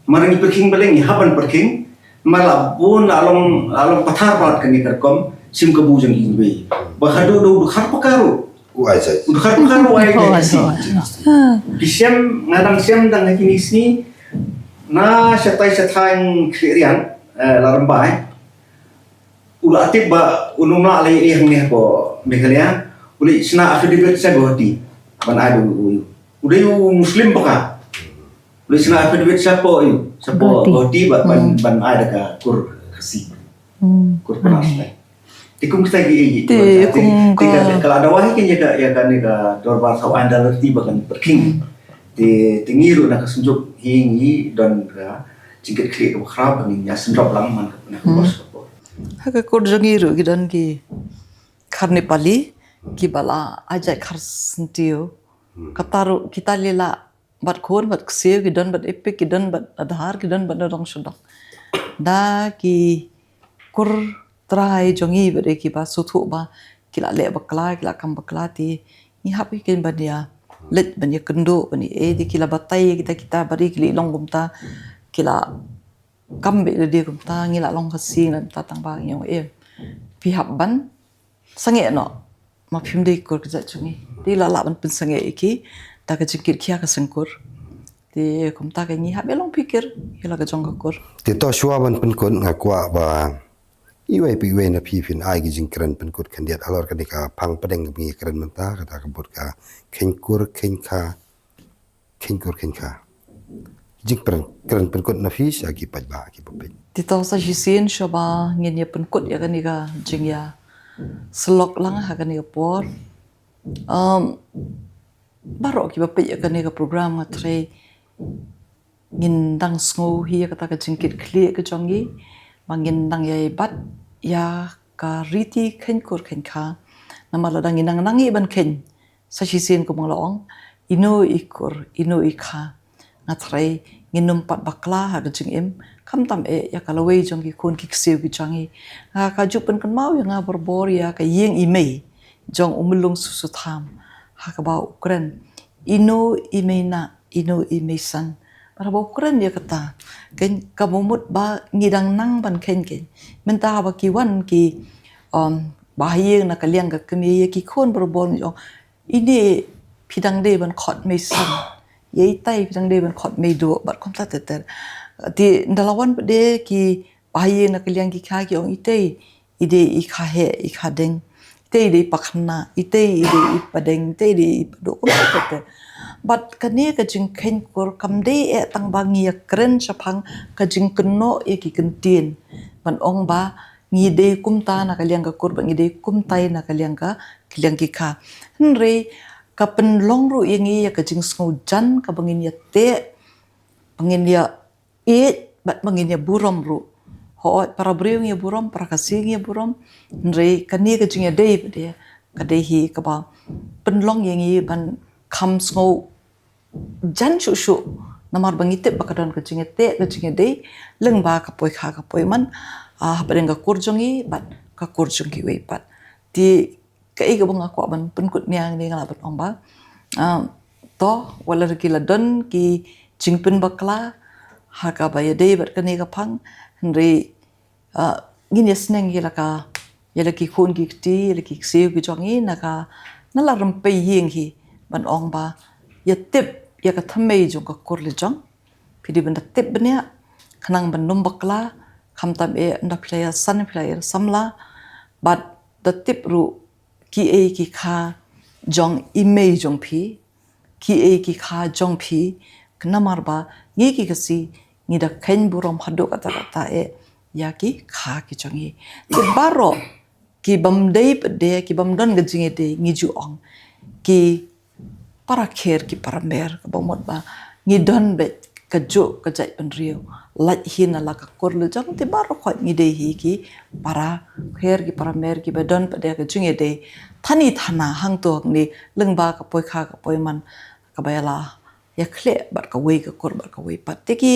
marang perking baleng haban perking mala bun along pathar pat kani karkom sim kabujang ingbe bahadu do khar pakaru uai sai khar pakaru ai kisem ngadang sem dang kini sini na satai krian larambai ula atib ba unumla alai yang ni ko megalia uli sna affidavit sa goti ban adu udah muslim baka uli sna affidavit sa po goti ban ada ka kur kasi kur panas tikum kita gigi kalau ada wahi kan ya kan dorbar saw anda lerti bahkan perking tingiru nak kesunjuk hingi dan jingkat kiri ke khrab ni ya sendrop lang man na bos ko haka kur jangiru gidan ki karne pali ki bala aja khar sentio kataru kita lela bat khon bat kseu gidan bat epic gidan bat adhar gidan bat rong sudang da ki kur trai jongi bere ki ba suthu ba kila le bakla kila kam bakla ti ni happy ken badia let bani kendo bani di kila batai kita bari kili long gumta kila kam be de gumta ngila long khasing nan ta tang ba yang pi hab ban sange no ma phim de kur ka chungi di la ban pin sange ki ta ka jikir khia ka sangkur di gumta ka ni hab long pikir kila ka jong ka kur ti to shwa ban pun kon ngakwa ba iwai pi iwai na pi fin ai gi jingkran pen kut kandiat alor kan ka pang pedeng bi kran menta kata kebut ka kenkur kenka jingkran kran pen kut na fi sya gi pajba ki popin ti to sa jisin shoba ngin ya pen kut ya kan ka jingya slok lang ha kan ya por baro ki bape ya kan ka program ngatre ngin dang sngo hi kata ka jingkit kli ka jongi mangin dang yai bat ya ka riti khen kur khen kha namala dang inang nangi ban khen sasisin ko monglaong ino ikur ino ikha ngatrai nginum pat bakla ha jing em kam tam ya kalawei jong ki kun ki ksiu ki changi ka jupen kan mau ya borbor ya ka yeng imei jong umulung susu tham ha ka ba ukren ino imena ino imesan para ba ukren ya kata ken kamumut ba ngidang nang ban ken ken menta ba ki wan ki bahayeng na kaliang ka kemi ki khon borbor jong ini pidang de ban khot mesan yei tai pidang de ban khot me do bat kom ta ter ti ndalawan de ki bahayeng na kaliang ki kha ki ong itei ide I kha he I kha deng itei de pakhna itei ide I padeng itei de do kom ta ter bat kane ka jing khen kur kam de tang ba ngi kren chaphang ka jing kno e ki kentin ban ong ba ngi de kumta na kaliang ka kur ba ngi de kumtai na kaliang ki kha nre ka pen long ru yengi ya ka jing sngo jan ka bangin ya te bangin ya bat bangin ya burom ru ho para briung ya burom para kasing ya burom nre kani ka jing ya de de ka de hi ka ba pen long yengi ban kham sngo jan shu shu namar bangite bakadon ka jing ya te ka jing ya de leng ba ka poi kha ka poi man badeng ka kurjongi bat ka kurjongi we pat ti kai ga bunga ko ban penkut niang ni ngala bat ong ba to wala ki ladon ki jingpen bakla ha ka ba ya de bat kani ka phang nri ngin yesneng yelaka yelaki khon ki ti yelaki kseu ki jongi naka nala rampe yeng hi ban ong ba ya tip ya ka thamei jong ka kur le jong pidi ban tip bnya khanang ban num bakla khamtam nda playa san playa samla but the tip ru ki kha jong imei jong phi ki kha jong phi knamar ba ngi ki kasi ngi da khen burom hadok ata ya ki kha ki jongi ki baro ki bam dei de ki bam don gajing de ngi ju ong ki para kher ki paramer ka bomot ba ngi don be ka jo ka jai pan rio laj hin ala ka korlu jang te baro khot ngi de hi ki para kher ki paramer ki bedon pa de ka jing de thani thana hang to ni lengba ka poi kha ka poi man ka bayala ya khle bat ka wei ka kor bat ka wei pat te ki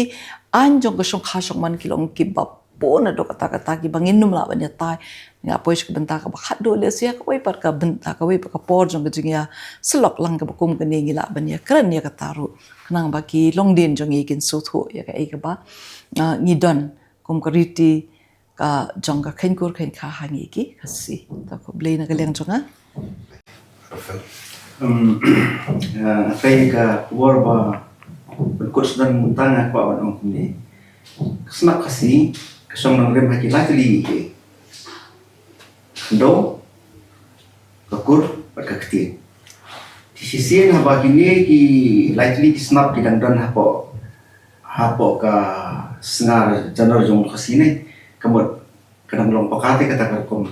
an jong ka shong kha shong man ki long ki bap po na do kata ki bangin num la ban ya tai nga poi shk benta ka khat do le sia ka wei pat ka benta ka wei pa ka por jong ka jing ya slok lang ka kum ka ni la ban ya kran ya ka taru nang ba ki long din jong i kin so tho ya ka ba ni don kum ka riti ka jong ka khen kur khen kha hangi ki kasi ta ko ble na ka leng jonga Saya ka warba berkurs dan tanga ko awan ong ni kesnak kasi kesong nang rem haki latili do kakur berkakti di sisi haba kini ki latili ki snap ki dan hapo ka sengar janor jong kasi ni kamot kadang long pakate kata kom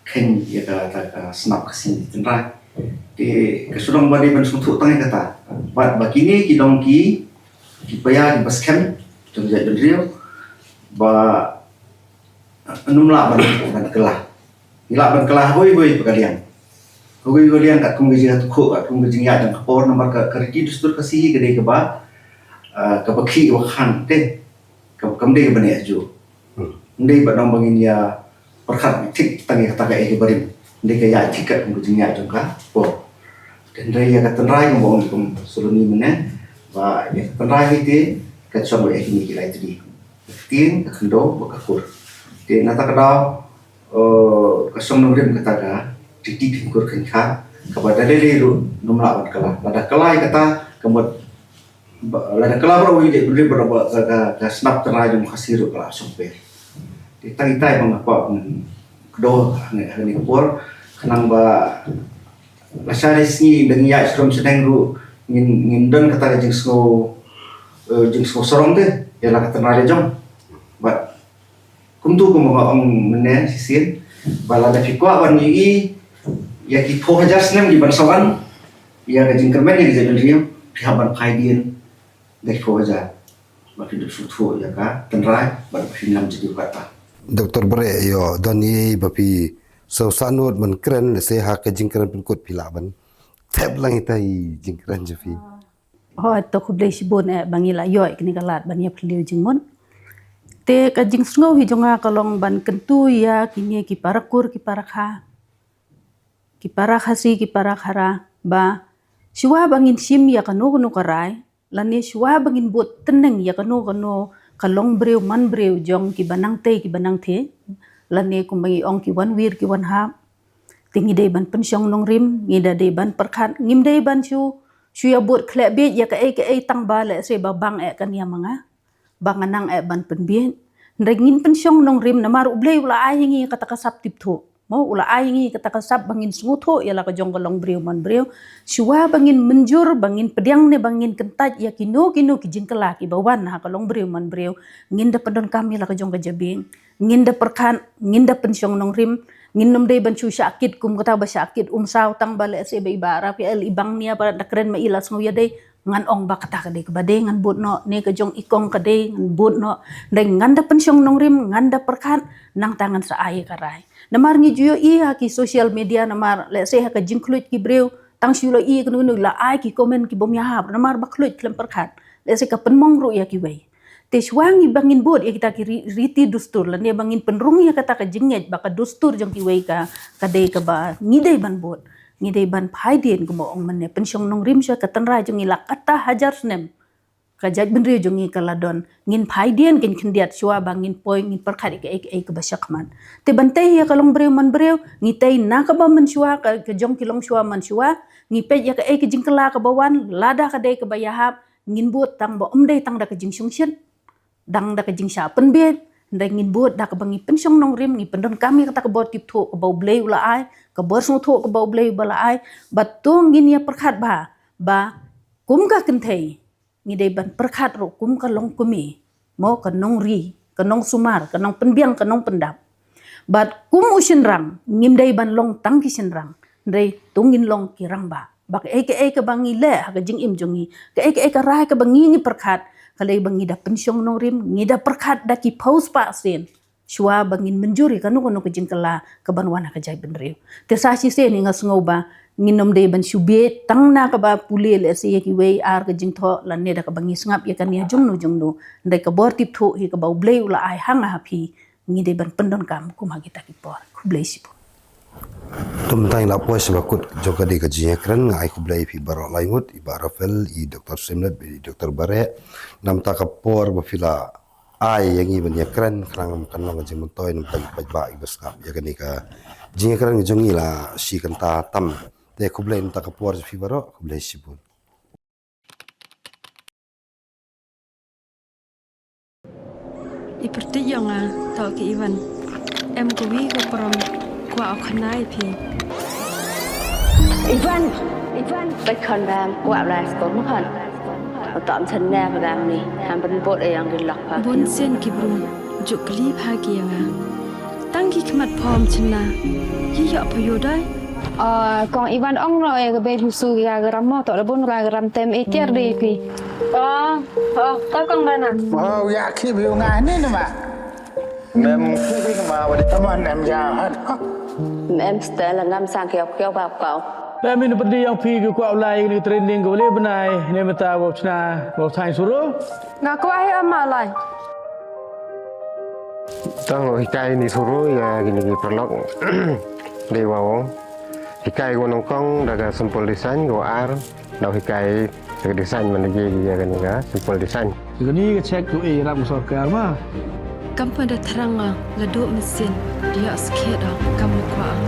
ken ya ka snap kasi tenrai di kesulong badi ban suntuk tangai kata bat bakini ki dongki ki paya di baskem jong jai rio ba numla ban kelah ila ban kelah hoi pegalian kat kum gaji hatu ko kat kum gaji ya dan kapor nomor ka kerji dustur kasih gede ke ba ka bakhi wakhan te ka kamde ke bane aju ndai ba dong bangin ya perkhat tik tangai kata ka e barim ndai ka ya tikat kum gaji ya jong ka po dan rai ya tenrai ngomong kum suluni mene ba ya tenrai ite ka chong e hini ki lai tri tin ka khndo ba ka kur te nata ka daw ka som nomrem kata ka titi kur khen kha ka ba dale ru numla ban kala lada kalai kata kamot lada kala bro ide bri bro ka snap tenrai jong khasiru kala sompe te tai bang apa kdo ne kapor kanang ba lasaris ni dengan ya strom sedang ru ngin don kata jing sko sorong te ya la kata nare jong bat kumtu ko mga ong mene sisin bala da fikwa ban yi ya ki po hajar snem di bansawan ya ka jing kermen ni jadi riam pihaban paidin da po hajar ba fi du futu ya ka tenrai ba fi nam jadi kata Dr. Bare yo doni bapi so sanut man kren le se ha ka jingkran pun kot pilaban tab lang itai jingkran je fi ho to khublei sibon bangila yoi kini kalat bania phliu jingmon te ka jing sngo hi jonga kalong ban kentu ya kini ki parakur ki parakha si ki parakhara ba shwa bangin sim ya kanu karai lani shwa bangin bot teneng ya kanu kalong breu man breu jong ki banang the lani kumbangi ong ki wan wir ki wan ha tingi dei ban pensyong nong rim ngida dei ban perkhat ngim dei ban shu ya bot khlek be ya ka e tang ba le se ba bang kan ya manga banganang ban penbien ndengin pensyong nong rim na maru blei ula ai ngi kata kasap tip tho mo ula ai ngi kata kasap bangin smutho ya la ka jong kalong breu man breu shwa bangin menjur bangin pediang ne bangin kentaj ya kino ki jingkela ki bawan ha kalong breu man breu ngin da pedon kami la ka jong ka jabing ngin da perkhan ngin da pensyong nong rim ngin nom dei ban chu sakit kum kata ba sakit saw tang bale se be ibara pi el ibang nia para dakren ma ilas mo ya dei ngan ong ba kata ka dei ka bade ngan bot no ne ka jong ikong ka dei ngan bot no dei ngan da pensyong nong rim ngan da perkhan nang tangan sa ai karai namar ngi juyo ki social media namar le se ha ka jingklut ki breu tang shulo kunu la ai ki komen ki bom ya ha namar baklut klem perkhat le se ka penmong ru ya ki wei te shwangi bangin bot ya kita ki riti dustur lan ya bangin penrung ya kata ka jinget baka dustur jong ki wei ka dei ka ba ngidei ban bot ngidei ban phaiden ko mo ong man ne pensyong nong rim sha ka tanra jong ila kata hajar snem ka jaj benri jong i kaladon ngin phaiden kin khindiat shwa bangin poi ngin perkhat ka ka basyak man te bantai ya kalong breu man breu ngitei na ka ba man shwa ka jong kilong shwa man shwa ngipe ya ka jingkela ka bawan lada ka dei ka bayahap ngin bot tang ba dei tang da ka jing sungsyen dang da ka jing sha penbet ndai ngin bot da ka bangi pensyong nong rim ngi pendon kami kata ka bot tip tho ka bau blei ula ai ka bor so tho ka bau blei bala ai batung ngin ya perkhat ba kum ka kenthei ngi dei ban perkhat ro kum ka long kumi mo ka nong ri ka nong sumar ka nong penbiang ka nong pendap bat kum ushin rang ngim dei ban long tang ki shin rang ndai tungin long ki rang ba bak ka bangi le ha ka jing im jongi ka rai ka bangi ni perkhat kalai bangi da pensyong nong rim ngida perkhat da ki paus pa sen shwa bangin menjuri kanu ka jingkela ka banwana ka jai benriu te sa si se ni ngasngau ba nginom dei ban shube tang na ka ba pulil se ki wei ar ka jingtho lan ne da ka bangi sngap ya kan ya jungnu ndai ka bor tip tho hi ka bau blei ula ai hanga hapi ngide ban pendon kam kuma kita ki por ku blei si tum tai la pois bakut joka de ka jingkran ngai ku blei fi baro laingut ibarafel i Dr. Semnet bi Dr. Bare nam ta ka por ba fila ai yang i ban yakran krang kan long jing toy nam pai ba i baskap ya kan ka jingkran jongi la si kan ta tam te ku blei ta ka por fi baro ku blei si bun Iperti jonga tau ki Ivan em ko wi ko prom kwa khnai phi Ivanไปคอนแบมกว่าลายสกอมคันตอมฉันแน่พลังนี่ทำเป็นบทเองกินหลักพา bun sen ki bru juk li pha ki nga tang ki khmat phom chna yi yo pyo dai กองอีวันอ่องเราเองก็เป็นผู้สูงยากรำมอต่อระบุนรายกรำเต็มเอเจอร์ดีพี่ก็กองนั้นน่ะอยากคิดวิวงานนี่นะมาแม่พี่มาวันนี้ทำมันแอมยาวฮะแม่สเตลงามสังเกี่ยวแบบเก่า Tapi ni perdi yang pi ke kuat ulai ni training ke boleh benai ni mata bau cina bau sains suruh. Ngaku ahi amalai. Tahu hikai ni suruh ya gini perlok dewa wong. Hikai gua nongkong daga sampel desain gua ar dah hikai daga desain mana je dia kan ya sampel desain. Gini ke cek tu ram sokar mah. Kampung dah terang la do mesin dia sikit dah kamu kuat.